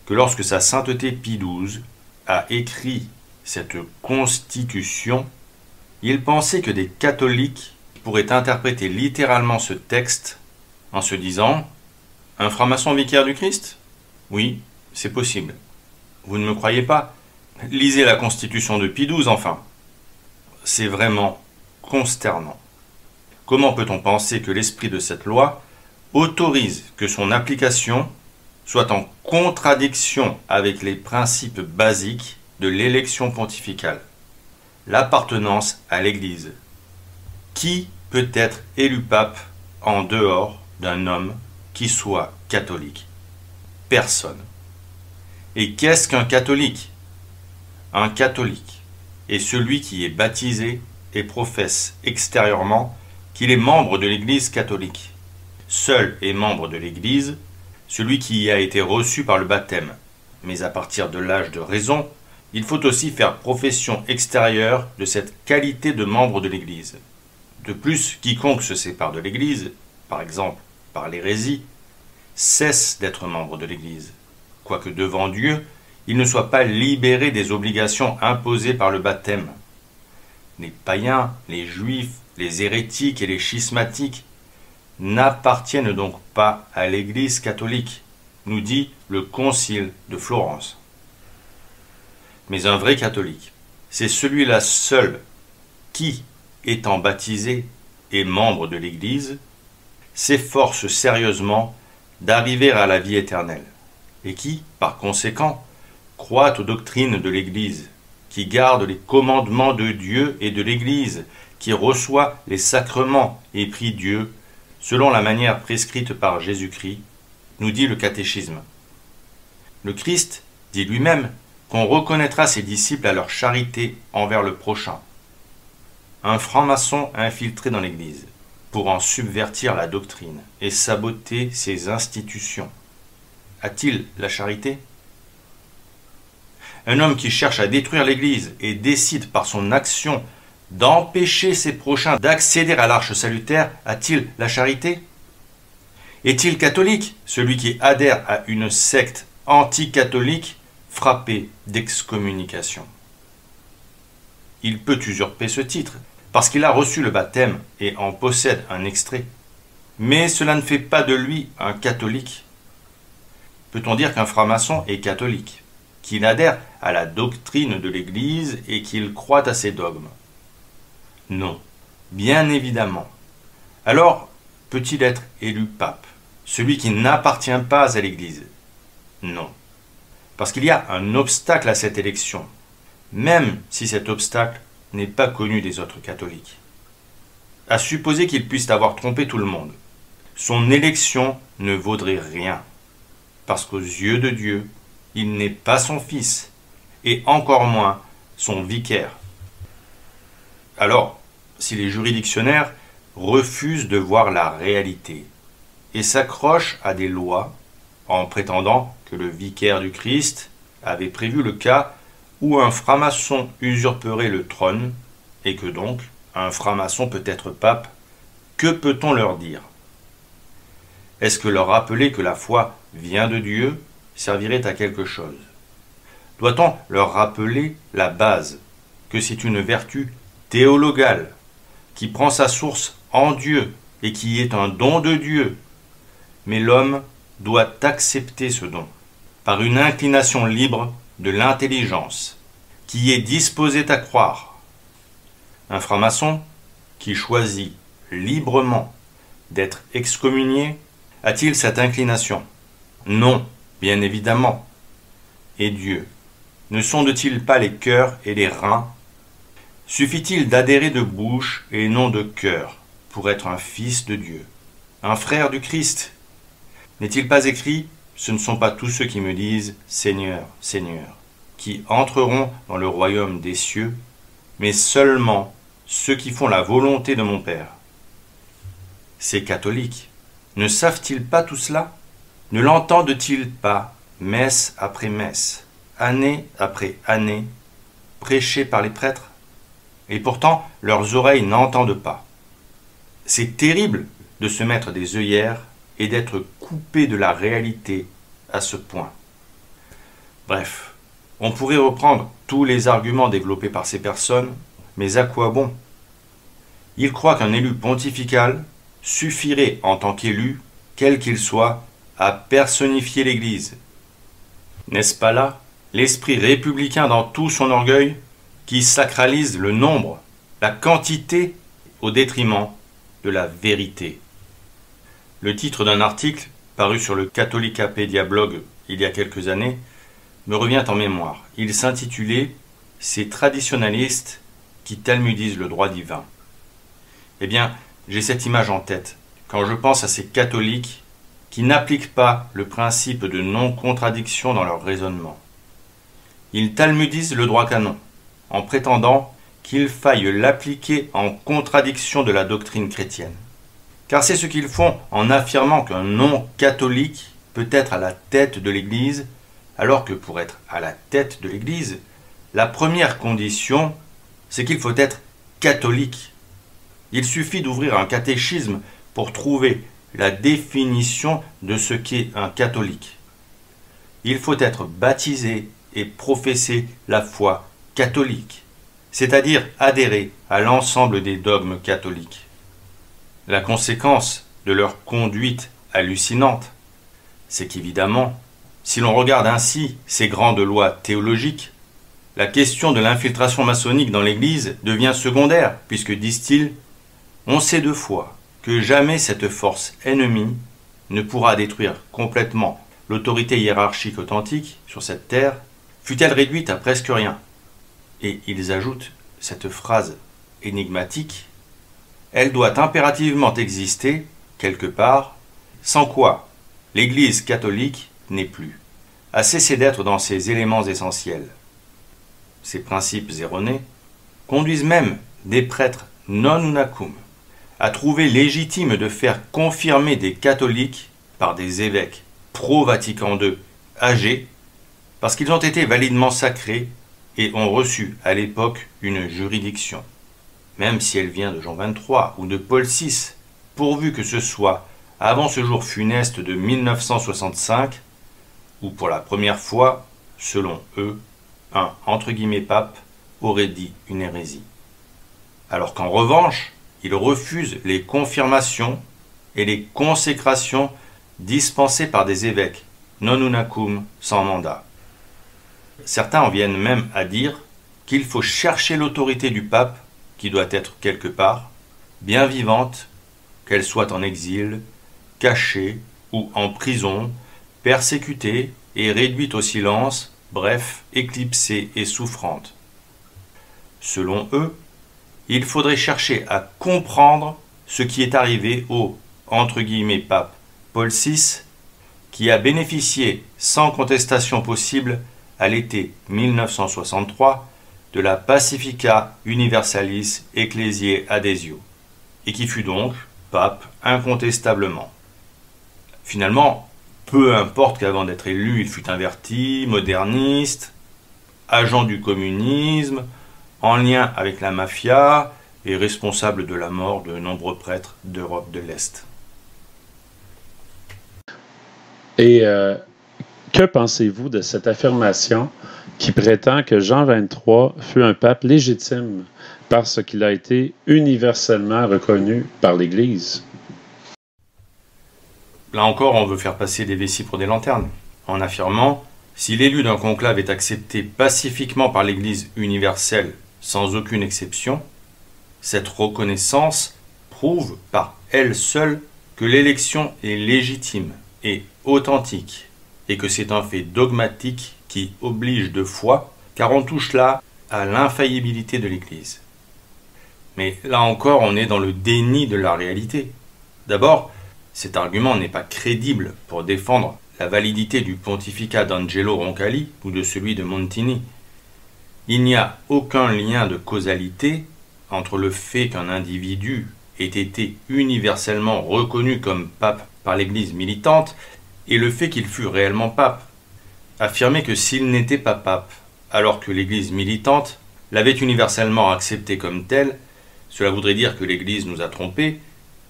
que lorsque sa sainteté Pie XII a écrit cette constitution, il pensait que des catholiques pourraient interpréter littéralement ce texte en se disant « Un franc-maçon vicaire du Christ ? Oui, c'est possible. Vous ne me croyez pas ? Lisez la constitution de Pie XII, enfin. » C'est vraiment consternant. Comment peut-on penser que l'esprit de cette loi autorise que son application soit en contradiction avec les principes basiques de l'élection pontificale, l'appartenance à l'Église? Qui peut être élu pape en dehors d'un homme qui soit catholique? Personne. Et qu'est-ce qu'un catholique? Un catholique est celui qui est baptisé et professe extérieurement qu'il est membre de l'Église catholique. Seul est membre de l'Église celui qui y a été reçu par le baptême. Mais à partir de l'âge de raison, il faut aussi faire profession extérieure de cette qualité de membre de l'Église. De plus, quiconque se sépare de l'Église, par exemple par l'hérésie, cesse d'être membre de l'Église, quoique devant Dieu, il ne soit pas libéré des obligations imposées par le baptême. Les païens, les juifs, les hérétiques et les schismatiques n'appartiennent donc pas à l'Église catholique, nous dit le Concile de Florence. Mais un vrai catholique, c'est celui-là seul qui, étant baptisé et membre de l'Église, s'efforce sérieusement d'arriver à la vie éternelle, et qui, par conséquent, croit aux doctrines de l'Église, qui garde les commandements de Dieu et de l'Église, qui reçoit les sacrements et prie Dieu, selon la manière prescrite par Jésus-Christ, nous dit le catéchisme. Le Christ dit lui-même qu'on reconnaîtra ses disciples à leur charité envers le prochain. Un franc-maçon infiltré dans l'Église pour en subvertir la doctrine et saboter ses institutions. A-t-il la charité? Un homme qui cherche à détruire l'Église et décide par son action d'empêcher ses prochains d'accéder à l'arche salutaire, a-t-il la charité? Est-il catholique, celui qui adhère à une secte anticatholique frappé d'excommunication? Il peut usurper ce titre, parce qu'il a reçu le baptême et en possède un extrait. Mais cela ne fait pas de lui un catholique. Peut-on dire qu'un franc-maçon est catholique, qu'il adhère à la doctrine de l'Église et qu'il croit à ses dogmes? Non, bien évidemment. Alors, peut-il être élu pape, celui qui n'appartient pas à l'Église? Non, parce qu'il y a un obstacle à cette élection, même si cet obstacle n'est pas connu des autres catholiques. À supposer qu'il puisse avoir trompé tout le monde, son élection ne vaudrait rien, parce qu'aux yeux de Dieu, il n'est pas son fils, et encore moins son vicaire. Alors, si les juridictionnaires refusent de voir la réalité et s'accrochent à des lois en prétendant que le vicaire du Christ avait prévu le cas où un franc-maçon usurperait le trône et que donc un franc-maçon peut être pape, que peut-on leur dire? Est-ce que leur rappeler que la foi vient de Dieu servirait à quelque chose? Doit-on leur rappeler la base, que c'est une vertu théologale qui prend sa source en Dieu et qui est un don de Dieu, mais l'homme doit accepter ce don par une inclination libre de l'intelligence qui est disposée à croire? Un franc-maçon qui choisit librement d'être excommunié a-t-il cette inclination? Non, bien évidemment. Et Dieu, ne sonde-t-il pas les cœurs et les reins? Suffit-il d'adhérer de bouche et non de cœur pour être un fils de Dieu, un frère du Christ? N'est-il pas écrit: ce ne sont pas tous ceux qui me disent Seigneur, Seigneur, qui entreront dans le royaume des cieux, mais seulement ceux qui font la volonté de mon Père. Ces catholiques, ne savent-ils pas tout cela? Ne l'entendent-ils pas, messe après messe, année après année, prêchée par les prêtres? Et pourtant, leurs oreilles n'entendent pas. C'est terrible de se mettre des œillères et d'être coupé de la réalité à ce point. Bref, on pourrait reprendre tous les arguments développés par ces personnes, mais à quoi bon? Ils croient qu'un élu pontifical suffirait en tant qu'élu, quel qu'il soit, à personnifier l'Église. N'est-ce pas là l'esprit républicain dans tout son orgueil qui sacralise le nombre, la quantité, au détriment de la vérité? Le titre d'un article paru sur le Catholicapédia blog il y a quelques années me revient en mémoire. Il s'intitulait « Ces traditionalistes qui talmudisent le droit divin ». Eh bien, j'ai cette image en tête quand je pense à ces catholiques qui n'appliquent pas le principe de non-contradiction dans leur raisonnement. Ils talmudisent le droit canon en prétendant qu'il faille l'appliquer en contradiction de la doctrine chrétienne. Car c'est ce qu'ils font en affirmant qu'un non-catholique peut être à la tête de l'Église, alors que pour être à la tête de l'Église, la première condition, c'est qu'il faut être catholique. Il suffit d'ouvrir un catéchisme pour trouver la définition de ce qu'est un catholique. Il faut être baptisé et professer la foi catholique, c'est-à-dire adhérer à l'ensemble des dogmes catholiques. La conséquence de leur conduite hallucinante, c'est qu'évidemment, si l'on regarde ainsi ces grandes lois théologiques, la question de l'infiltration maçonnique dans l'Église devient secondaire, puisque, disent-ils, on sait de foi que jamais cette force ennemie ne pourra détruire complètement l'autorité hiérarchique authentique sur cette terre, fût-elle réduite à presque rien. Et ils ajoutent cette phrase énigmatique: elle doit impérativement exister, quelque part, sans quoi l'Église catholique n'est plus, a cessé d'être dans ses éléments essentiels. Ces principes erronés conduisent même des prêtres non unacum à trouver légitime de faire confirmer des catholiques par des évêques pro-Vatican II âgés, parce qu'ils ont été validement sacrés et ont reçu à l'époque une juridiction, même si elle vient de Jean XXIII ou de Paul VI, pourvu que ce soit avant ce jour funeste de 1965, où pour la première fois, selon eux, un « pape » aurait dit une hérésie. Alors qu'en revanche, ils refusent les confirmations et les consécrations dispensées par des évêques non unacum sans mandat. Certains en viennent même à dire qu'il faut chercher l'autorité du pape, qui doit être quelque part, bien vivante, qu'elle soit en exil, cachée ou en prison, persécutée et réduite au silence, bref, éclipsée et souffrante. Selon eux, il faudrait chercher à comprendre ce qui est arrivé au « pape Paul VI », qui a bénéficié sans contestation possible à l'été 1963 de la Pacifica Universalis Ecclesiae Adesio, et qui fut donc pape incontestablement. Finalement, peu importe qu'avant d'être élu, il fût inverti, moderniste, agent du communisme, en lien avec la mafia et responsable de la mort de nombreux prêtres d'Europe de l'Est. Et que pensez-vous de cette affirmation qui prétend que Jean XXIII fut un pape légitime parce qu'il a été universellement reconnu par l'Église? Là encore, on veut faire passer des vessies pour des lanternes, en affirmant « Si l'élu d'un conclave est accepté pacifiquement par l'Église universelle sans aucune exception, cette reconnaissance prouve par elle seule que l'élection est légitime et authentique, et que c'est un fait dogmatique qui oblige de foi, car on touche là à l'infaillibilité de l'Église. » Mais là encore, on est dans le déni de la réalité. D'abord, cet argument n'est pas crédible pour défendre la validité du pontificat d'Angelo Roncalli ou de celui de Montini. Il n'y a aucun lien de causalité entre le fait qu'un individu ait été universellement reconnu comme pape par l'Église militante et le fait qu'il fût réellement pape. Affirmer que s'il n'était pas pape, alors que l'Église militante l'avait universellement accepté comme tel, cela voudrait dire que l'Église nous a trompés,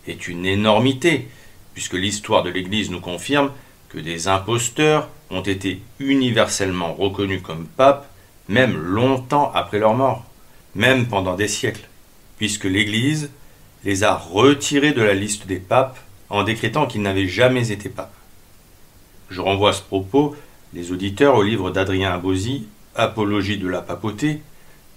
est une énormité, puisque l'histoire de l'Église nous confirme que des imposteurs ont été universellement reconnus comme papes, même longtemps après leur mort, même pendant des siècles, puisque l'Église les a retirés de la liste des papes en décrétant qu'ils n'avaient jamais été papes. Je renvoie à ce propos les auditeurs au livre d'Adrien Abosi, Apologie de la papauté,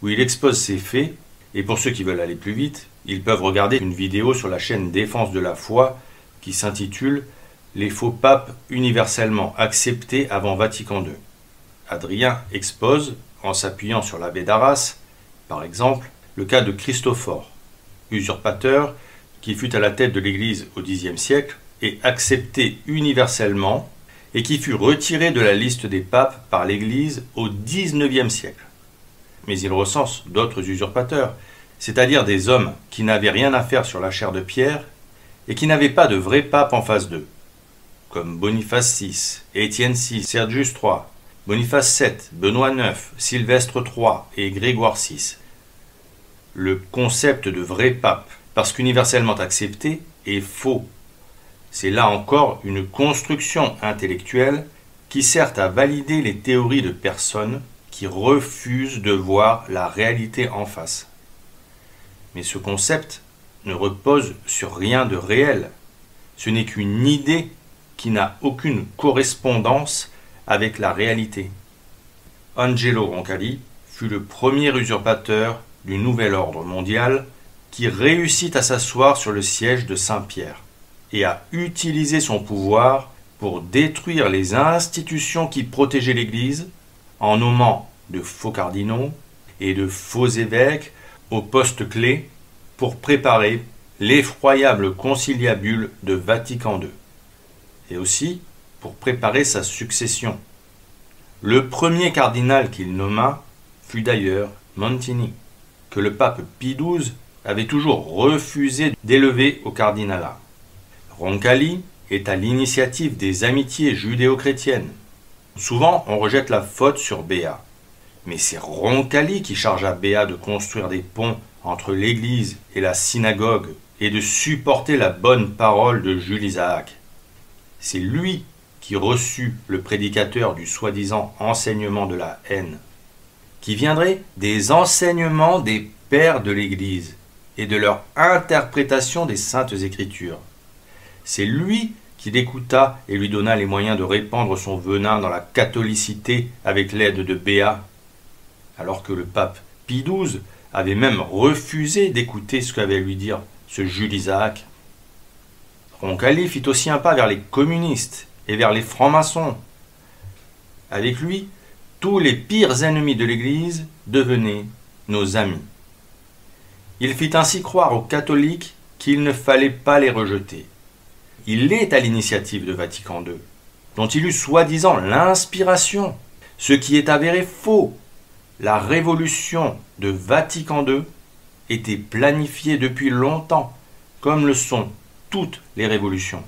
où il expose ces faits, et pour ceux qui veulent aller plus vite, ils peuvent regarder une vidéo sur la chaîne Défense de la foi qui s'intitule « Les faux papes universellement acceptés avant Vatican II ». Adrien expose, en s'appuyant sur l'abbé d'Arras, par exemple, le cas de Christophore, usurpateur qui fut à la tête de l'Église au Xe siècle et accepté universellement et qui fut retiré de la liste des papes par l'Église au XIXe siècle. Mais il recense d'autres usurpateurs, c'est-à-dire des hommes qui n'avaient rien à faire sur la chair de Pierre et qui n'avaient pas de vrai pape en face d'eux, comme Boniface VI, Étienne VI, Sergius III, Boniface VII, Benoît IX, Sylvestre III et Grégoire VI. Le concept de vrai pape, parce qu'universellement accepté, est faux. C'est là encore une construction intellectuelle qui sert à valider les théories de personnes qui refusent de voir la réalité en face. Mais ce concept ne repose sur rien de réel. Ce n'est qu'une idée qui n'a aucune correspondance avec la réalité. Angelo Roncalli fut le premier usurpateur du nouvel ordre mondial qui réussit à s'asseoir sur le siège de Saint-Pierre et à utiliser son pouvoir pour détruire les institutions qui protégeaient l'Église en nommant de faux cardinaux et de faux évêques aux postes clés pour préparer l'effroyable conciliabule de Vatican II, et aussi pour préparer sa succession. Le premier cardinal qu'il nomma fut d'ailleurs Montini, que le pape Pie XII avait toujours refusé d'élever au cardinalat. Roncalli est à l'initiative des amitiés judéo-chrétiennes. Souvent, on rejette la faute sur Béat. Mais c'est Roncalli qui chargea Béat de construire des ponts entre l'Église et la synagogue et de supporter la bonne parole de Jules Isaac. C'est lui qui reçut le prédicateur du soi-disant enseignement de la haine, qui viendrait des enseignements des pères de l'Église et de leur interprétation des Saintes Écritures. C'est lui qui l'écouta et lui donna les moyens de répandre son venin dans la catholicité avec l'aide de Béat, alors que le pape Pie XII avait même refusé d'écouter ce qu'avait à lui dire ce Jules Isaac. Roncalli fit aussi un pas vers les communistes et vers les francs-maçons. Avec lui, tous les pires ennemis de l'Église devenaient nos amis. Il fit ainsi croire aux catholiques qu'il ne fallait pas les rejeter. Il est à l'initiative de Vatican II, dont il eut soi-disant l'inspiration, ce qui est avéré faux. la révolution de Vatican II était planifiée depuis longtemps, comme le sont toutes les révolutions.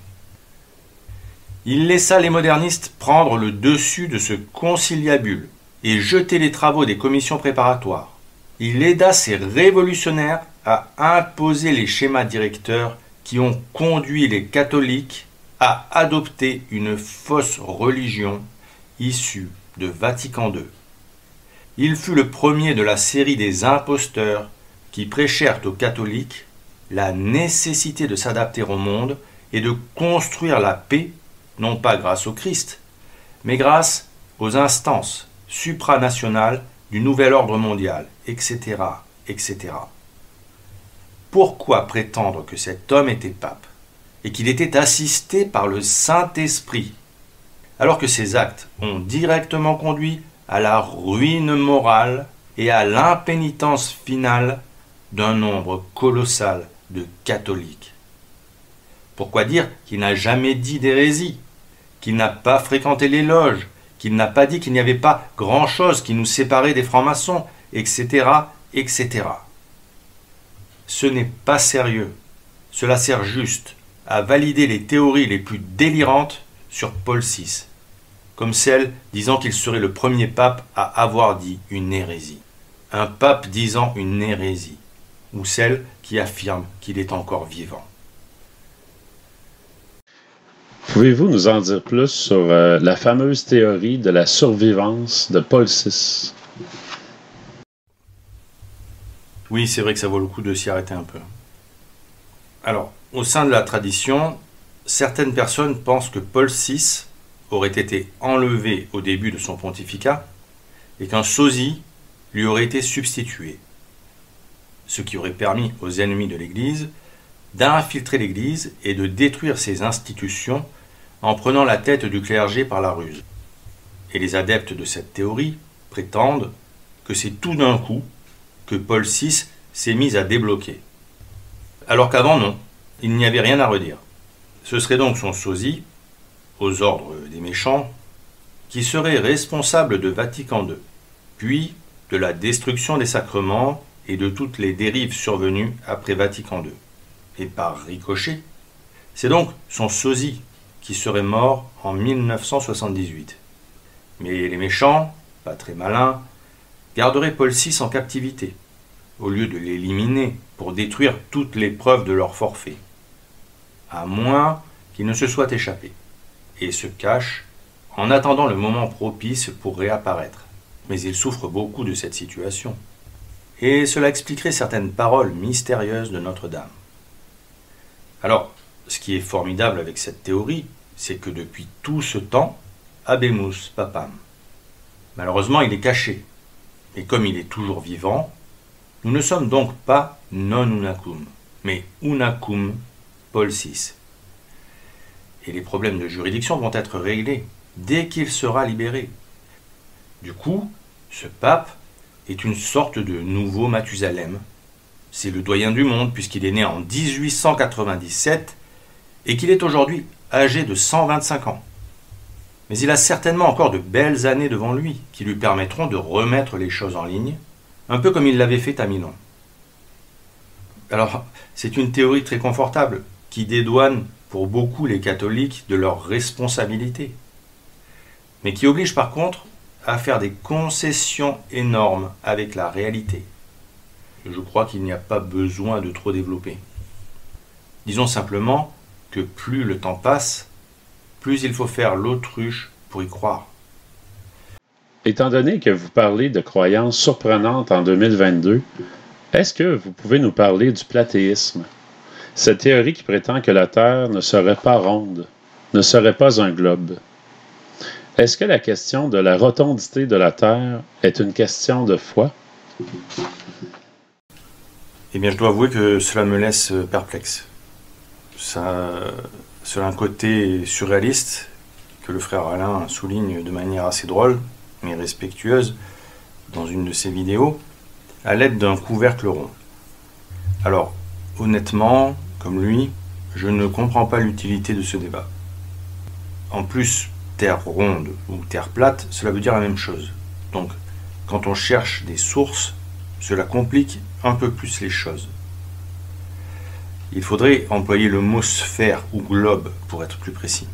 Il laissa les modernistes prendre le dessus de ce conciliabule et jeter les travaux des commissions préparatoires. Il aida ces révolutionnaires à imposer les schémas directeurs qui ont conduit les catholiques à adopter une fausse religion issue de Vatican II. Il fut le premier de la série des imposteurs qui prêchèrent aux catholiques la nécessité de s'adapter au monde et de construire la paix, non pas grâce au Christ, mais grâce aux instances supranationales du nouvel ordre mondial, etc., etc. Pourquoi prétendre que cet homme était pape et qu'il était assisté par le Saint-Esprit, alors que ses actes ont directement conduit à la ruine morale et à l'impénitence finale d'un nombre colossal de catholiques? Pourquoi dire qu'il n'a jamais dit d'hérésie, qu'il n'a pas fréquenté les loges, qu'il n'a pas dit qu'il n'y avait pas grand-chose qui nous séparait des francs-maçons, etc., etc. Ce n'est pas sérieux. Cela sert juste à valider les théories les plus délirantes sur Paul VI, comme celle disant qu'il serait le premier pape à avoir dit une hérésie. Un pape disant une hérésie, ou celle qui affirme qu'il est encore vivant. Pouvez-vous nous en dire plus sur la fameuse théorie de la survivance de Paul VI? Oui, c'est vrai que ça vaut le coup de s'y arrêter un peu. Alors, au sein de la tradition, certaines personnes pensent que Paul VI aurait été enlevé au début de son pontificat et qu'un sosie lui aurait été substitué, ce qui aurait permis aux ennemis de l'Église d'infiltrer l'Église et de détruire ses institutions en prenant la tête du clergé par la ruse. Et les adeptes de cette théorie prétendent que c'est tout d'un coup que Paul VI s'est mis à débloquer. Alors qu'avant, non, il n'y avait rien à redire. Ce serait donc son sosie, aux ordres des méchants, qui serait responsable de Vatican II, puis de la destruction des sacrements et de toutes les dérives survenues après Vatican II. Et par ricochet, c'est donc son sosie qui serait mort en 1978. Mais les méchants, pas très malins, garderaient Paul VI en captivité, au lieu de l'éliminer pour détruire toutes les preuves de leur forfait, à moins qu'il ne se soit échappé, et se cache en attendant le moment propice pour réapparaître. Mais il souffre beaucoup de cette situation, et cela expliquerait certaines paroles mystérieuses de Notre-Dame. Alors, ce qui est formidable avec cette théorie, c'est que depuis tout ce temps, habemus papam. Malheureusement, il est caché, et comme il est toujours vivant, nous ne sommes donc pas non unacum, mais unacum Paul VI. Et les problèmes de juridiction vont être réglés dès qu'il sera libéré. Du coup, ce pape est une sorte de nouveau Mathusalem. C'est le doyen du monde puisqu'il est né en 1897 et qu'il est aujourd'hui âgé de 125 ans. Mais il a certainement encore de belles années devant lui qui lui permettront de remettre les choses en ligne, un peu comme il l'avait fait à Milan. Alors, c'est une théorie très confortable qui dédouane pour beaucoup les catholiques de leurs responsabilités, mais qui oblige par contre à faire des concessions énormes avec la réalité. Je crois qu'il n'y a pas besoin de trop développer. Disons simplement que plus le temps passe, plus il faut faire l'autruche pour y croire. Étant donné que vous parlez de croyances surprenantes en 2022, est-ce que vous pouvez nous parler du plathéisme? Cette théorie qui prétend que la Terre ne serait pas ronde, ne serait pas un globe. Est-ce que la question de la rotondité de la Terre est une question de foi? Eh bien, je dois avouer que cela me laisse perplexe. Cela a un côté surréaliste que le frère Alain souligne de manière assez drôle, mais respectueuse, dans une de ses vidéos, à l'aide d'un couvercle rond. Alors, honnêtement, comme lui, je ne comprends pas l'utilité de ce débat. En plus, terre ronde ou terre plate, cela veut dire la même chose. Donc, quand on cherche des sources, cela complique un peu plus les choses. Il faudrait employer le mot sphère ou globe pour être plus précis.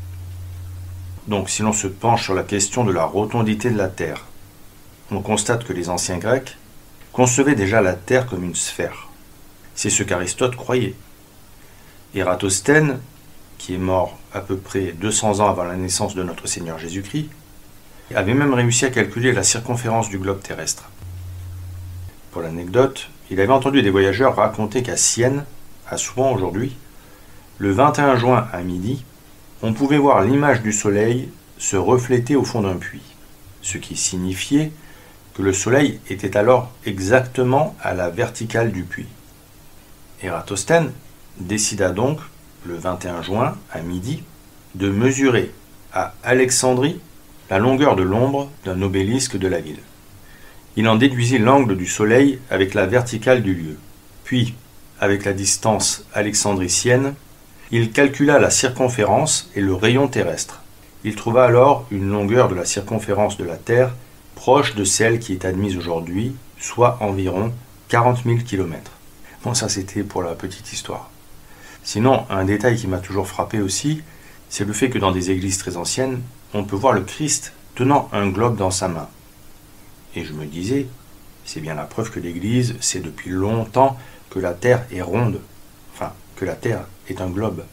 Donc si l'on se penche sur la question de la rotondité de la Terre, on constate que les anciens Grecs concevaient déjà la Terre comme une sphère. C'est ce qu'Aristote croyait. Ératosthène, qui est mort à peu près 200 ans avant la naissance de notre Seigneur Jésus-Christ, avait même réussi à calculer la circonférence du globe terrestre. Pour l'anecdote, il avait entendu des voyageurs raconter qu'à Sienne, à Souan aujourd'hui, le 21 juin à midi, on pouvait voir l'image du soleil se refléter au fond d'un puits, ce qui signifiait que le soleil était alors exactement à la verticale du puits. Ératosthène décida donc, le 21 juin à midi, de mesurer à Alexandrie la longueur de l'ombre d'un obélisque de la ville. Il en déduisit l'angle du soleil avec la verticale du lieu. Puis, avec la distance alexandricienne, il calcula la circonférence et le rayon terrestre. Il trouva alors une longueur de la circonférence de la Terre proche de celle qui est admise aujourd'hui, soit environ 40 000 km. Bon, ça c'était pour la petite histoire. Sinon, un détail qui m'a toujours frappé aussi, c'est le fait que dans des églises très anciennes, on peut voir le Christ tenant un globe dans sa main. Et je me disais, c'est bien la preuve que l'Église sait depuis longtemps que la Terre est ronde, enfin, que la Terre est un globe.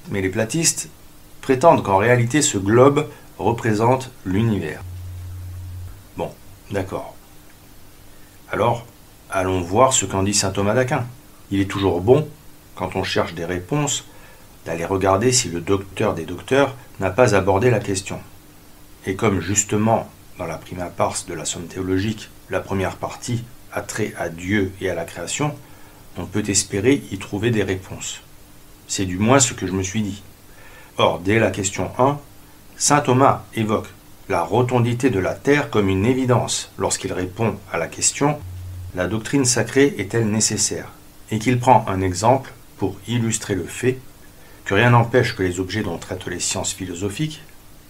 Mais les platistes prétendent qu'en réalité ce globe représente l'univers. Bon, d'accord. Alors, allons voir ce qu'en dit saint Thomas d'Aquin. Il est toujours bon, quand on cherche des réponses, d'aller regarder si le docteur des docteurs n'a pas abordé la question. Et comme justement, dans la prima pars de la somme théologique, la première partie a trait à Dieu et à la création, on peut espérer y trouver des réponses. C'est du moins ce que je me suis dit. Or, dès la question 1, saint Thomas évoque la rotondité de la Terre comme une évidence lorsqu'il répond à la question « La doctrine sacrée est-elle nécessaire ?» et qu'il prend un exemple pour illustrer le fait que rien n'empêche que les objets dont traitent les sciences philosophiques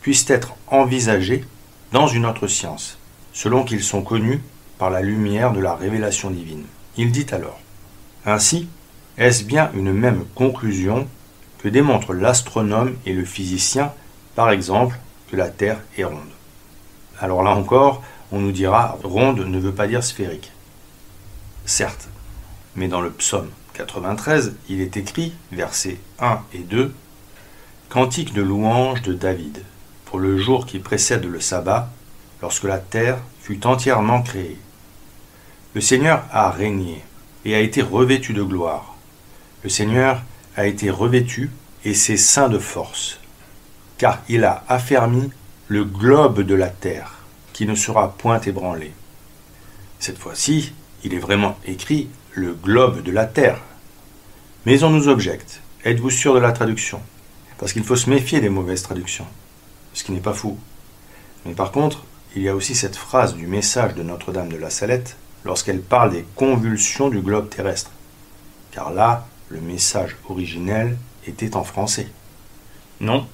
puissent être envisagés dans une autre science, selon qu'ils sont connus par la lumière de la révélation divine. Il dit alors, ainsi, est-ce bien une même conclusion que démontrent l'astronome et le physicien, par exemple, que la Terre est ronde? Alors là encore, on nous dira, ronde ne veut pas dire sphérique. Certes, mais dans le psaume 93, il est écrit, versets 1 et 2, « Cantique de louange de David, pour le jour qui précède le sabbat, lorsque la terre fut entièrement créée. Le Seigneur a régné et a été revêtu de gloire. Le Seigneur a été revêtu et s'est ceint de force, car il a affermi le globe de la terre, qui ne sera point ébranlé. » Cette fois-ci, il est vraiment écrit « le globe de la terre ». Mais on nous objecte, êtes-vous sûr de la traduction? Parce qu'il faut se méfier des mauvaises traductions, ce qui n'est pas fou. Mais par contre, il y a aussi cette phrase du message de Notre-Dame de la Salette lorsqu'elle parle des convulsions du globe terrestre. Car là, le message originel était en français. Non,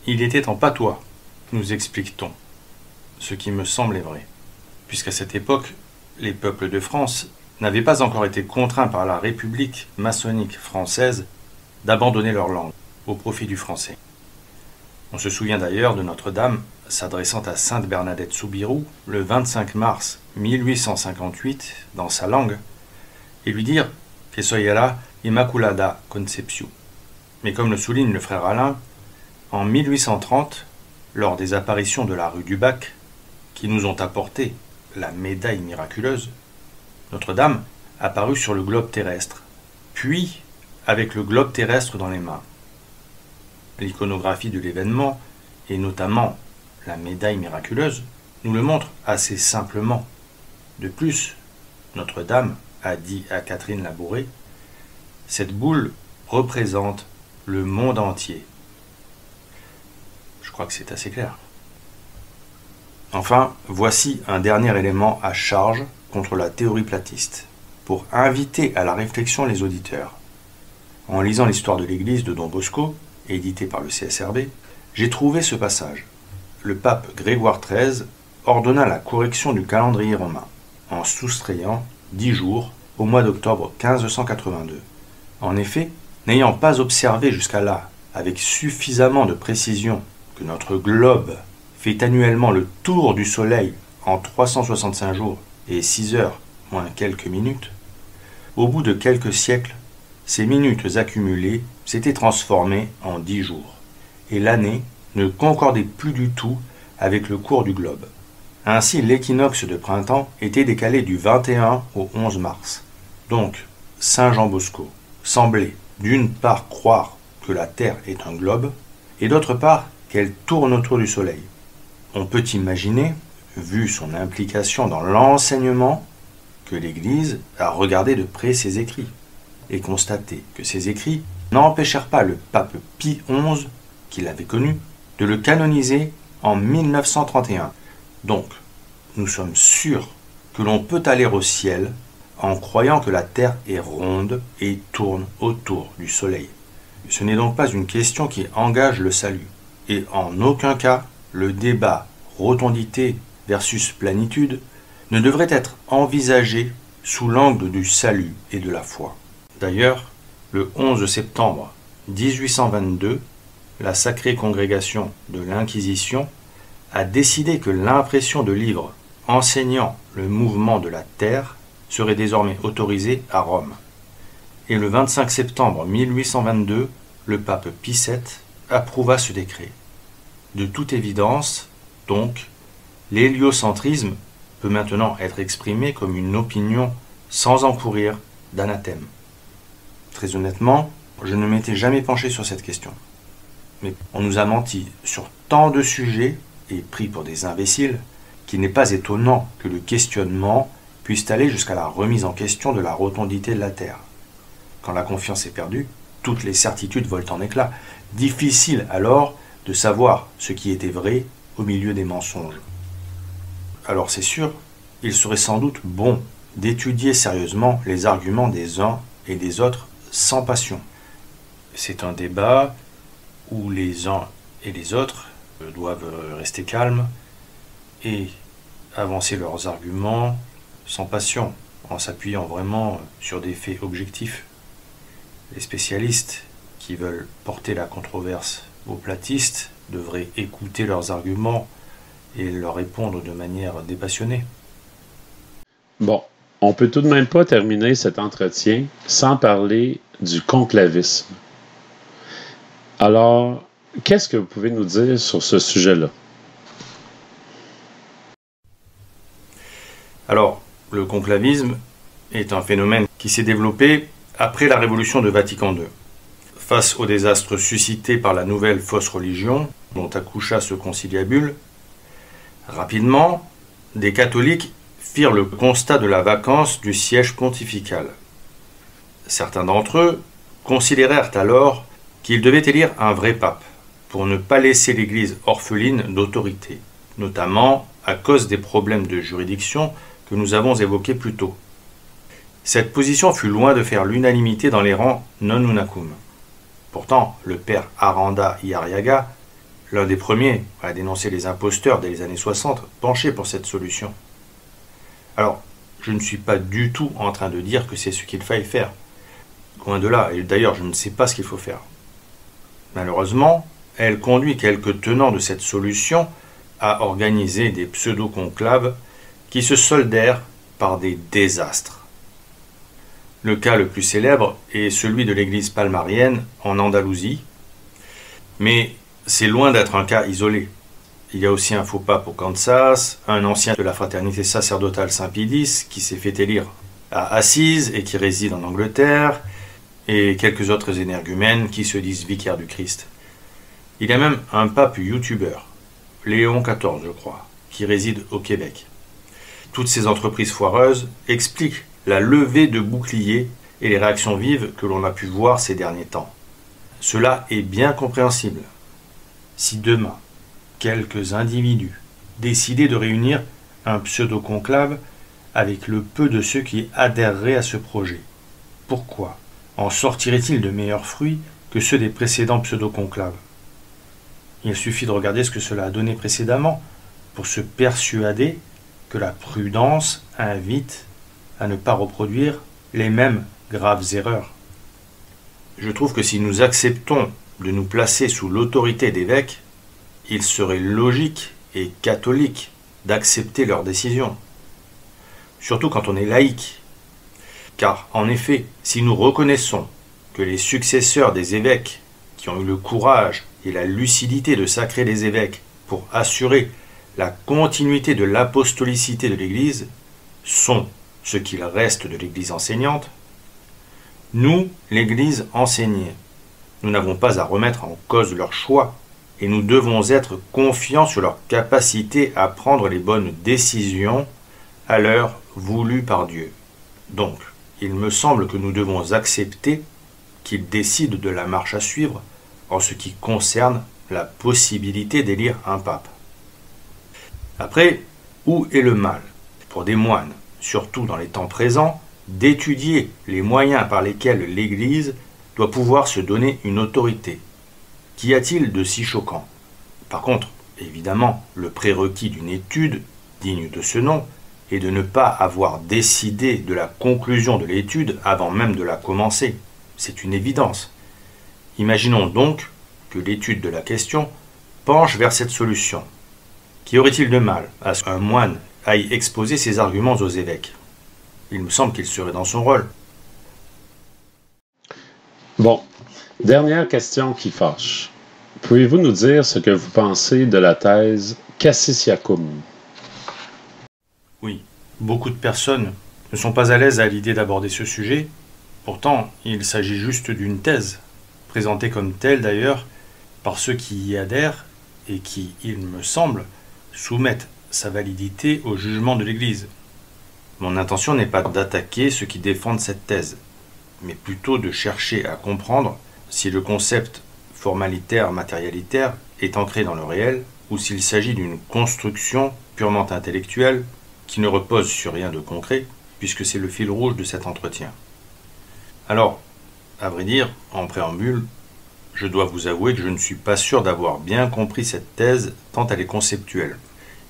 il était en patois, nous explique-t-on. Ce qui me semble est vrai, puisqu'à cette époque, les peuples de France n'avaient pas encore été contraints par la République maçonnique française d'abandonner leur langue au profit du français. On se souvient d'ailleurs de Notre-Dame s'adressant à sainte Bernadette Soubirous le 25 mars 1858 dans sa langue et lui dire « Que soy la Immaculada Conception ». Mais comme le souligne le frère Alain, en 1830, lors des apparitions de la rue du Bac, qui nous ont apporté la médaille miraculeuse, Notre-Dame apparut sur le globe terrestre, puis avec le globe terrestre dans les mains. L'iconographie de l'événement, et notamment la médaille miraculeuse, nous le montre assez simplement. De plus, Notre-Dame a dit à Catherine Labouré, « Cette boule représente le monde entier. » Je crois que c'est assez clair. Enfin, voici un dernier élément à charge contre la théorie platiste, pour inviter à la réflexion les auditeurs. En lisant l'histoire de l'Église de Don Bosco, édité par le CSRB, j'ai trouvé ce passage. Le pape Grégoire XIII ordonna la correction du calendrier romain, en soustrayant 10 jours au mois d'octobre 1582. En effet, n'ayant pas observé jusqu'à là, avec suffisamment de précision, que notre globe fait annuellement le tour du Soleil en 365 jours et 6 heures moins quelques minutes, au bout de quelques siècles, ces minutes accumulées s'étaient transformées en 10 jours, et l'année ne concordait plus du tout avec le cours du globe. Ainsi, l'équinoxe de printemps était décalé du 21 au 11 mars. Donc, Saint Jean Bosco semblait d'une part croire que la Terre est un globe, et d'autre part qu'elle tourne autour du Soleil. On peut imaginer, vu son implication dans l'enseignement, que l'Église a regardé de près ses écrits, et constaté que ces écrits n'empêchèrent pas le pape Pie XI, qui l'avait connu, de le canoniser en 1931. Donc, nous sommes sûrs que l'on peut aller au ciel en croyant que la Terre est ronde et tourne autour du Soleil. Ce n'est donc pas une question qui engage le salut, et en aucun cas le débat rotondité versus planitude ne devrait être envisagé sous l'angle du salut et de la foi. D'ailleurs, le 11 septembre 1822, la Sacrée Congrégation de l'Inquisition a décidé que l'impression de livres enseignant le mouvement de la Terre serait désormais autorisée à Rome. Et le 25 septembre 1822, le pape Pie VII approuva ce décret. De toute évidence, donc, l'héliocentrisme peut maintenant être exprimé comme une opinion sans encourir d'anathème. Très honnêtement, je ne m'étais jamais penché sur cette question. Mais on nous a menti sur tant de sujets et pris pour des imbéciles qu'il n'est pas étonnant que le questionnement puisse aller jusqu'à la remise en question de la rotondité de la Terre. Quand la confiance est perdue, toutes les certitudes volent en éclats. Difficile alors de savoir ce qui était vrai au milieu des mensonges. Alors c'est sûr, il serait sans doute bon d'étudier sérieusement les arguments des uns et des autres sans passion. C'est un débat où les uns et les autres doivent rester calmes et avancer leurs arguments sans passion, en s'appuyant vraiment sur des faits objectifs. Les spécialistes qui veulent porter la controverse aux platistes devraient écouter leurs arguments et leur répondre de manière dépassionnée. Bon, on peut tout de même pas terminer cet entretien sans parler du conclavisme. Alors, qu'est-ce que vous pouvez nous dire sur ce sujet-là? Alors, le conclavisme est un phénomène qui s'est développé après la révolution de Vatican II. Face au désastre suscité par la nouvelle fausse religion dont accoucha ce conciliabule, rapidement, des catholiques firent le constat de la vacance du siège pontifical. Certains d'entre eux considérèrent alors qu'il devait élire un vrai pape pour ne pas laisser l'Église orpheline d'autorité, notamment à cause des problèmes de juridiction que nous avons évoqués plus tôt. Cette position fut loin de faire l'unanimité dans les rangs non unacum. Pourtant, le père Aranda y Arriaga, l'un des premiers à dénoncer les imposteurs dès les années 60, penchait pour cette solution. Alors, je ne suis pas du tout en train de dire que c'est ce qu'il faille faire. Loin de là, et d'ailleurs je ne sais pas ce qu'il faut faire. Malheureusement, elle conduit quelques tenants de cette solution à organiser des pseudo-conclaves qui se soldèrent par des désastres. Le cas le plus célèbre est celui de l'église palmarienne en Andalousie, mais c'est loin d'être un cas isolé. Il y a aussi un faux pape au Kansas, un ancien de la fraternité sacerdotale Saint-Pédis qui s'est fait élire à Assise et qui réside en Angleterre, et quelques autres énergumènes qui se disent vicaires du Christ. Il y a même un pape youtubeur, Léon XIV je crois, qui réside au Québec. Toutes ces entreprises foireuses expliquent la levée de boucliers et les réactions vives que l'on a pu voir ces derniers temps. Cela est bien compréhensible. Si demain, quelques individus décidaient de réunir un pseudo-conclave avec le peu de ceux qui adhéreraient à ce projet, pourquoi en sortirait-il de meilleurs fruits que ceux des précédents pseudo-conclaves? Il suffit de regarder ce que cela a donné précédemment, pour se persuader que la prudence invite à ne pas reproduire les mêmes graves erreurs. Je trouve que si nous acceptons de nous placer sous l'autorité d'évêques, il serait logique et catholique d'accepter leurs décisions, surtout quand on est laïque. Car, en effet, si nous reconnaissons que les successeurs des évêques qui ont eu le courage et la lucidité de sacrer les évêques pour assurer la continuité de l'apostolicité de l'Église sont ce qu'il reste de l'Église enseignante, nous, l'Église enseignée, nous n'avons pas à remettre en cause leur choix et nous devons être confiants sur leur capacité à prendre les bonnes décisions à l'heure voulue par Dieu. Donc, il me semble que nous devons accepter qu'ils décident de la marche à suivre en ce qui concerne la possibilité d'élire un pape. Après, où est le mal, pour des moines, surtout dans les temps présents, d'étudier les moyens par lesquels l'Église doit pouvoir se donner une autorité? Qu'y a-t-il de si choquant? Par contre, évidemment, le prérequis d'une étude digne de ce nom est de ne pas avoir décidé de la conclusion de l'étude avant même de la commencer. C'est une évidence. Imaginons donc que l'étude de la question penche vers cette solution. Qu'y aurait-il de mal à ce qu'un moine aille exposer ses arguments aux évêques? Il me semble qu'il serait dans son rôle. Bon, dernière question qui fâche. Pouvez-vous nous dire ce que vous pensez de la thèse Cassis Iacum? Oui, beaucoup de personnes ne sont pas à l'aise à l'idée d'aborder ce sujet. Pourtant, il s'agit juste d'une thèse, présentée comme telle d'ailleurs par ceux qui y adhèrent et qui, il me semble, soumettent sa validité au jugement de l'Église. Mon intention n'est pas d'attaquer ceux qui défendent cette thèse, mais plutôt de chercher à comprendre si le concept formalitaire-matérialitaire est ancré dans le réel ou s'il s'agit d'une construction purement intellectuelle qui ne repose sur rien de concret, puisque c'est le fil rouge de cet entretien. Alors, à vrai dire, en préambule, je dois vous avouer que je ne suis pas sûr d'avoir bien compris cette thèse tant elle est conceptuelle.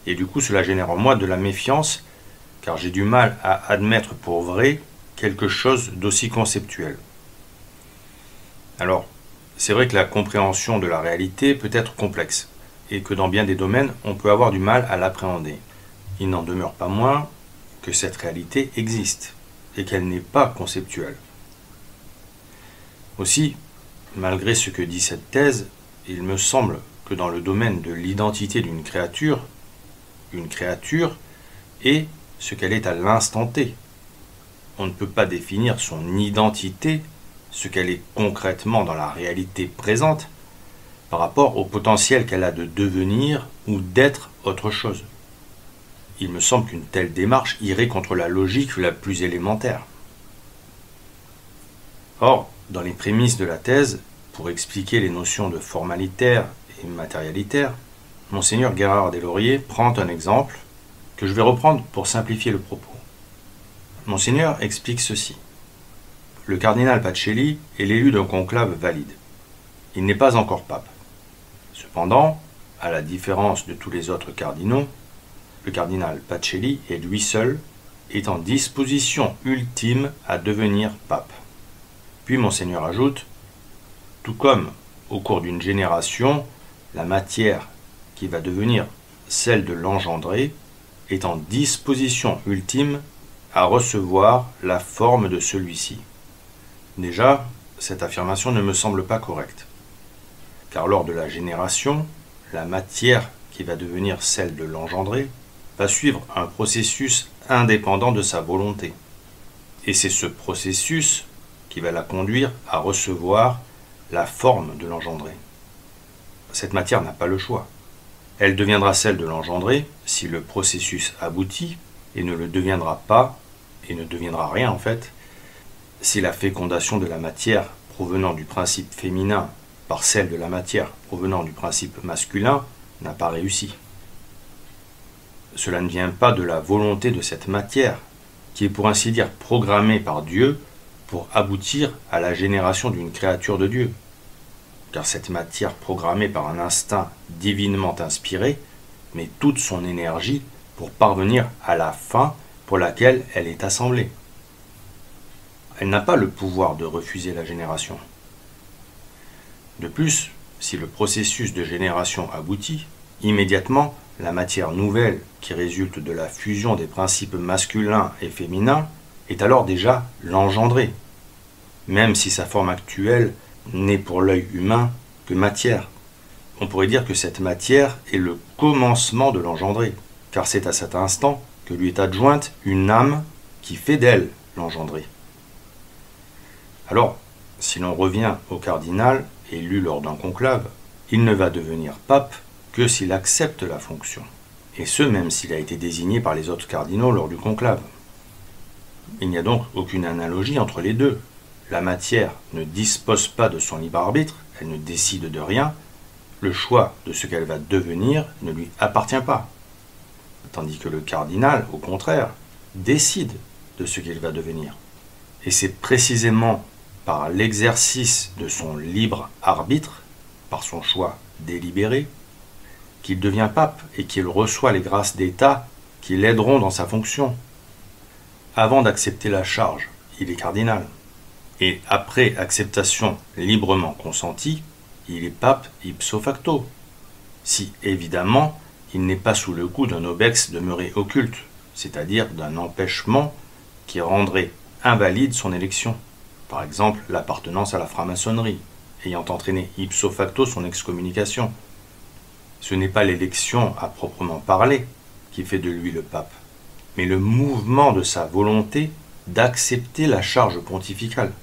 Et du coup, cela génère en moi de la méfiance, car j'ai du mal à admettre pour vrai quelque chose d'aussi conceptuel. Alors, c'est vrai que la compréhension de la réalité peut être complexe, et que dans bien des domaines, on peut avoir du mal à l'appréhender. Il n'en demeure pas moins que cette réalité existe, et qu'elle n'est pas conceptuelle. Aussi, malgré ce que dit cette thèse, il me semble que dans le domaine de l'identité d'une créature, une créature est ce qu'elle est à l'instant T. On ne peut pas définir son identité, ce qu'elle est concrètement dans la réalité présente, par rapport au potentiel qu'elle a de devenir ou d'être autre chose. Il me semble qu'une telle démarche irait contre la logique la plus élémentaire. Or, dans les prémices de la thèse, pour expliquer les notions de formalitaire et matérialitaire, Monseigneur Gérard Deslauriers prend un exemple que je vais reprendre pour simplifier le propos. Monseigneur explique ceci. Le cardinal Pacelli est l'élu d'un conclave valide. Il n'est pas encore pape. Cependant, à la différence de tous les autres cardinaux, le cardinal Pacelli est lui seul est en disposition ultime à devenir pape. Puis Monseigneur ajoute, tout comme au cours d'une génération, la matière qui va devenir celle de l'engendré est en disposition ultime à recevoir la forme de celui-ci. Déjà, cette affirmation ne me semble pas correcte, car lors de la génération, la matière qui va devenir celle de l'engendré va suivre un processus indépendant de sa volonté. Et c'est ce processus qui va la conduire à recevoir la forme de l'engendré. Cette matière n'a pas le choix. Elle deviendra celle de l'engendré si le processus aboutit, et ne le deviendra pas, et ne deviendra rien en fait, si la fécondation de la matière provenant du principe féminin par celle de la matière provenant du principe masculin n'a pas réussi. Cela ne vient pas de la volonté de cette matière, qui est pour ainsi dire programmée par Dieu pour aboutir à la génération d'une créature de Dieu. Car cette matière programmée par un instinct divinement inspiré met toute son énergie pour parvenir à la fin pour laquelle elle est assemblée. Elle n'a pas le pouvoir de refuser la génération. De plus, si le processus de génération aboutit, immédiatement, la matière nouvelle qui résulte de la fusion des principes masculins et féminins est alors déjà l'engendrée, même si sa forme actuelle n'est pour l'œil humain que matière. On pourrait dire que cette matière est le commencement de l'engendré, car c'est à cet instant que lui est adjointe une âme qui fait d'elle l'engendré. Alors, si l'on revient au cardinal élu lors d'un conclave, il ne va devenir pape que s'il accepte la fonction, et ce même s'il a été désigné par les autres cardinaux lors du conclave. Il n'y a donc aucune analogie entre les deux. La matière ne dispose pas de son libre arbitre, elle ne décide de rien, le choix de ce qu'elle va devenir ne lui appartient pas. Tandis que le cardinal, au contraire, décide de ce qu'il va devenir. Et c'est précisément par l'exercice de son libre arbitre, par son choix délibéré, qu'il devient pape et qu'il reçoit les grâces d'État qui l'aideront dans sa fonction. Avant d'accepter la charge, il est cardinal. Et après acceptation librement consentie, il est pape ipso facto. Si, évidemment, il n'est pas sous le coup d'un obex demeuré occulte, c'est-à-dire d'un empêchement qui rendrait invalide son élection. Par exemple, l'appartenance à la franc-maçonnerie, ayant entraîné ipso facto son excommunication. Ce n'est pas l'élection à proprement parler qui fait de lui le pape, mais le mouvement de sa volonté d'accepter la charge pontificale.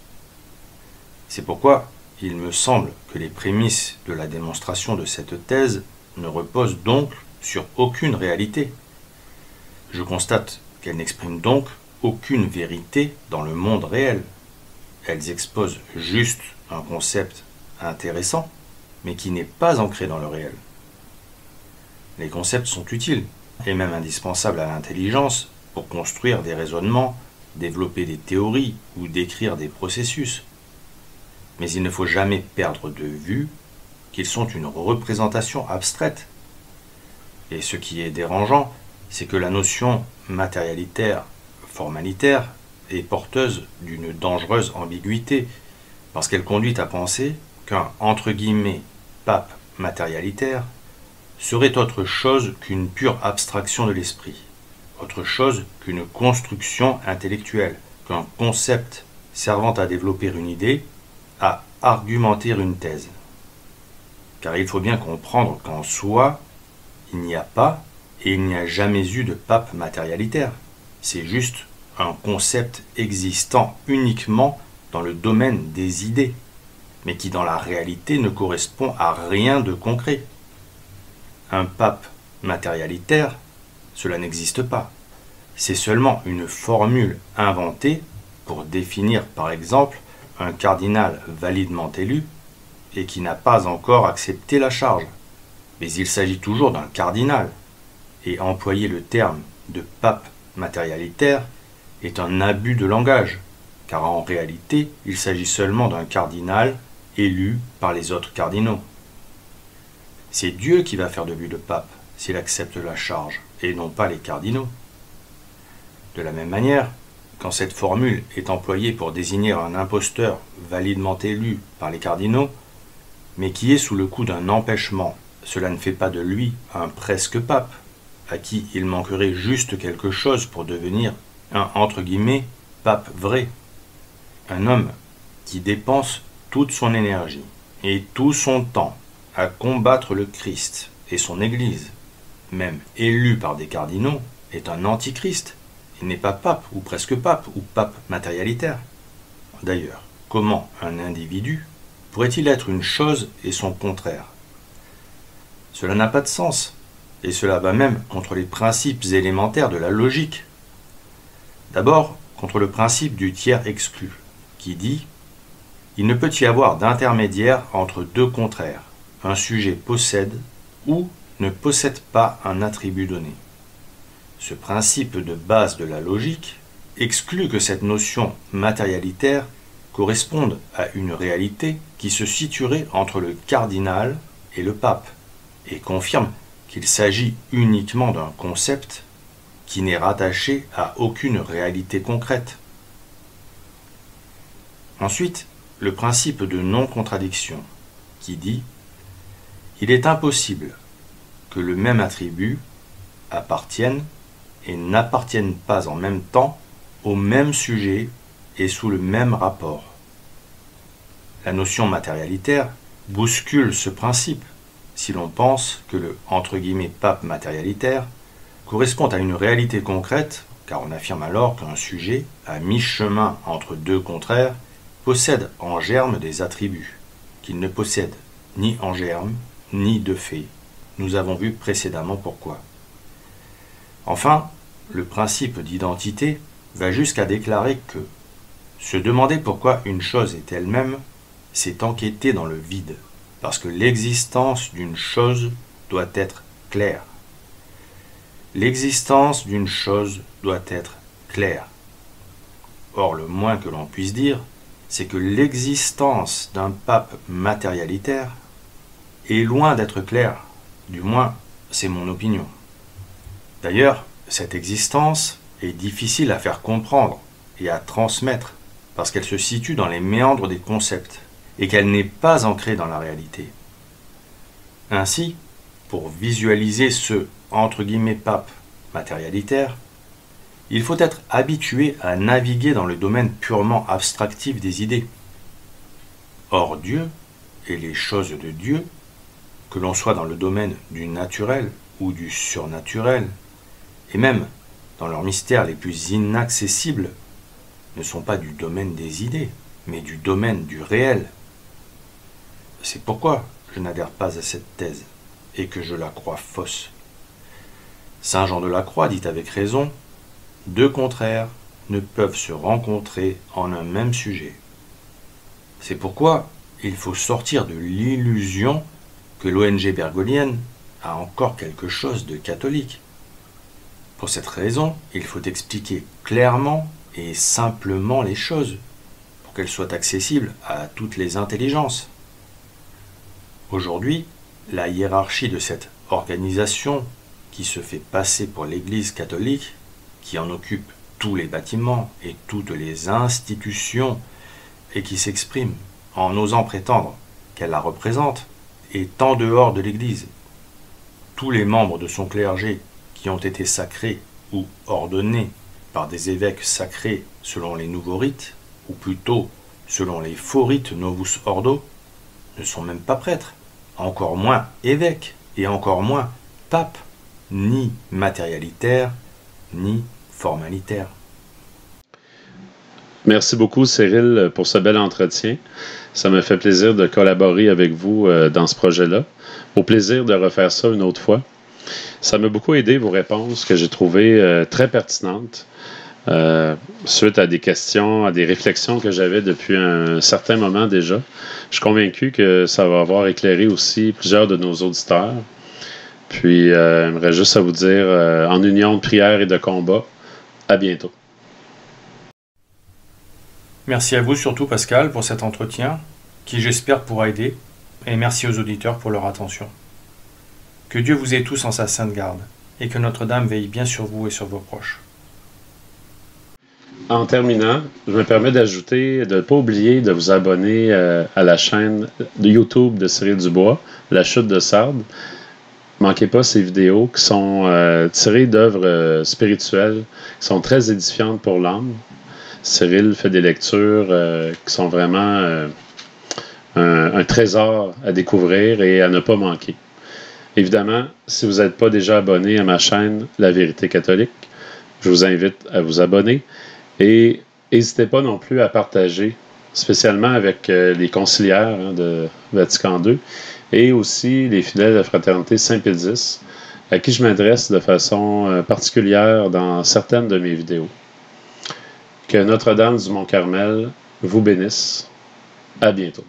C'est pourquoi il me semble que les prémices de la démonstration de cette thèse ne reposent donc sur aucune réalité. Je constate qu'elles n'expriment donc aucune vérité dans le monde réel. Elles exposent juste un concept intéressant, mais qui n'est pas ancré dans le réel. Les concepts sont utiles, et même indispensables à l'intelligence, pour construire des raisonnements, développer des théories ou décrire des processus. Mais il ne faut jamais perdre de vue qu'ils sont une représentation abstraite. Et ce qui est dérangeant, c'est que la notion matérialitaire, formalitaire, est porteuse d'une dangereuse ambiguïté, parce qu'elle conduit à penser qu'un entre guillemets pape matérialitaire serait autre chose qu'une pure abstraction de l'esprit, autre chose qu'une construction intellectuelle, qu'un concept servant à développer une idée, à argumenter une thèse. Car il faut bien comprendre qu'en soi, il n'y a pas et il n'y a jamais eu de pape matérialitaire. C'est juste un concept existant uniquement dans le domaine des idées, mais qui dans la réalité ne correspond à rien de concret. Un pape matérialitaire, cela n'existe pas. C'est seulement une formule inventée pour définir par exemple un cardinal validement élu et qui n'a pas encore accepté la charge. Mais il s'agit toujours d'un cardinal, et employer le terme de pape matérialitaire est un abus de langage, car en réalité il s'agit seulement d'un cardinal élu par les autres cardinaux. C'est Dieu qui va faire de lui le pape s'il accepte la charge, et non pas les cardinaux. De la même manière, quand cette formule est employée pour désigner un imposteur validement élu par les cardinaux, mais qui est sous le coup d'un empêchement, cela ne fait pas de lui un presque pape, à qui il manquerait juste quelque chose pour devenir un entre guillemets pape vrai. Un homme qui dépense toute son énergie et tout son temps à combattre le Christ et son Église, même élu par des cardinaux, est un antichrist. Il n'est pas pape ou presque pape ou pape matérialitaire. D'ailleurs, comment un individu pourrait-il être une chose et son contraire? Cela n'a pas de sens, et cela va même contre les principes élémentaires de la logique. D'abord, contre le principe du tiers exclu, qui dit « Il ne peut y avoir d'intermédiaire entre deux contraires. Un sujet possède ou ne possède pas un attribut donné. » Ce principe de base de la logique exclut que cette notion matérialitaire corresponde à une réalité qui se situerait entre le cardinal et le pape, et confirme qu'il s'agit uniquement d'un concept qui n'est rattaché à aucune réalité concrète. Ensuite, le principe de non-contradiction, qui dit « Il est impossible que le même attribut appartienne et n'appartienne pas en même temps au même sujet et sous le même rapport. » La notion matérialitaire bouscule ce principe si l'on pense que le « pape matérialitaire » correspond à une réalité concrète, car on affirme alors qu'un sujet, à mi-chemin entre deux contraires, possède en germe des attributs, qu'il ne possède ni en germe, ni de fait. Nous avons vu précédemment pourquoi. Enfin, le principe d'identité va jusqu'à déclarer que se demander pourquoi une chose est elle-même, c'est enquêter dans le vide, parce que l'existence d'une chose doit être claire. L'existence d'une chose doit être claire. Or, le moins que l'on puisse dire, c'est que l'existence d'un pape matérialitaire est loin d'être claire. Du moins, c'est mon opinion. D'ailleurs, cette existence est difficile à faire comprendre et à transmettre, parce qu'elle se situe dans les méandres des concepts, et qu'elle n'est pas ancrée dans la réalité. Ainsi, pour visualiser ce « pape matérialitaire », il faut être habitué à naviguer dans le domaine purement abstractif des idées. Or Dieu et les choses de Dieu, que l'on soit dans le domaine du naturel ou du surnaturel, et même dans leurs mystères les plus inaccessibles, ne sont pas du domaine des idées, mais du domaine du réel. C'est pourquoi je n'adhère pas à cette thèse, et que je la crois fausse. Saint Jean de la Croix dit avec raison, « Deux contraires ne peuvent se rencontrer en un même sujet. » C'est pourquoi il faut sortir de l'illusion que l'ONG bergolienne a encore quelque chose de catholique. Pour cette raison, il faut expliquer clairement et simplement les choses, pour qu'elles soient accessibles à toutes les intelligences. Aujourd'hui, la hiérarchie de cette organisation qui se fait passer pour l'Église catholique, qui en occupe tous les bâtiments et toutes les institutions et qui s'exprime en osant prétendre qu'elle la représente, est en dehors de l'Église. Tous les membres de son clergé qui ont été sacrés ou ordonnés par des évêques sacrés selon les nouveaux rites, ou plutôt selon les faux rites Novus Ordo, ne sont même pas prêtres, encore moins évêques et encore moins papes, ni matérialitaires, ni formalitaires. Merci beaucoup, Cyril, pour ce bel entretien. Ça me fait plaisir de collaborer avec vous dans ce projet-là. Au plaisir de refaire ça une autre fois. Ça m'a beaucoup aidé, vos réponses, que j'ai trouvées très pertinentes, suite à des questions, à des réflexions que j'avais depuis un certain moment déjà. Je suis convaincu que ça va avoir éclairé aussi plusieurs de nos auditeurs. Puis, j'aimerais juste à vous dire, en union de prière et de combat, à bientôt. Merci à vous surtout, Pascal, pour cet entretien, qui j'espère pourra aider, et merci aux auditeurs pour leur attention. Que Dieu vous ait tous en sa sainte garde, et que Notre-Dame veille bien sur vous et sur vos proches. En terminant, je me permets d'ajouter, de ne pas oublier de vous abonner à la chaîne de YouTube de Cyril Dubois, La Chute de Sardes. Manquez pas ces vidéos qui sont tirées d'œuvres spirituelles, qui sont très édifiantes pour l'âme. Cyril fait des lectures qui sont vraiment un trésor à découvrir et à ne pas manquer. Évidemment, si vous n'êtes pas déjà abonné à ma chaîne La Vérité catholique, je vous invite à vous abonner et n'hésitez pas non plus à partager, spécialement avec les conciliaires de Vatican II et aussi les fidèles de la Fraternité Saint-Pie X, à qui je m'adresse de façon particulière dans certaines de mes vidéos. Que Notre-Dame du Mont-Carmel vous bénisse. À bientôt.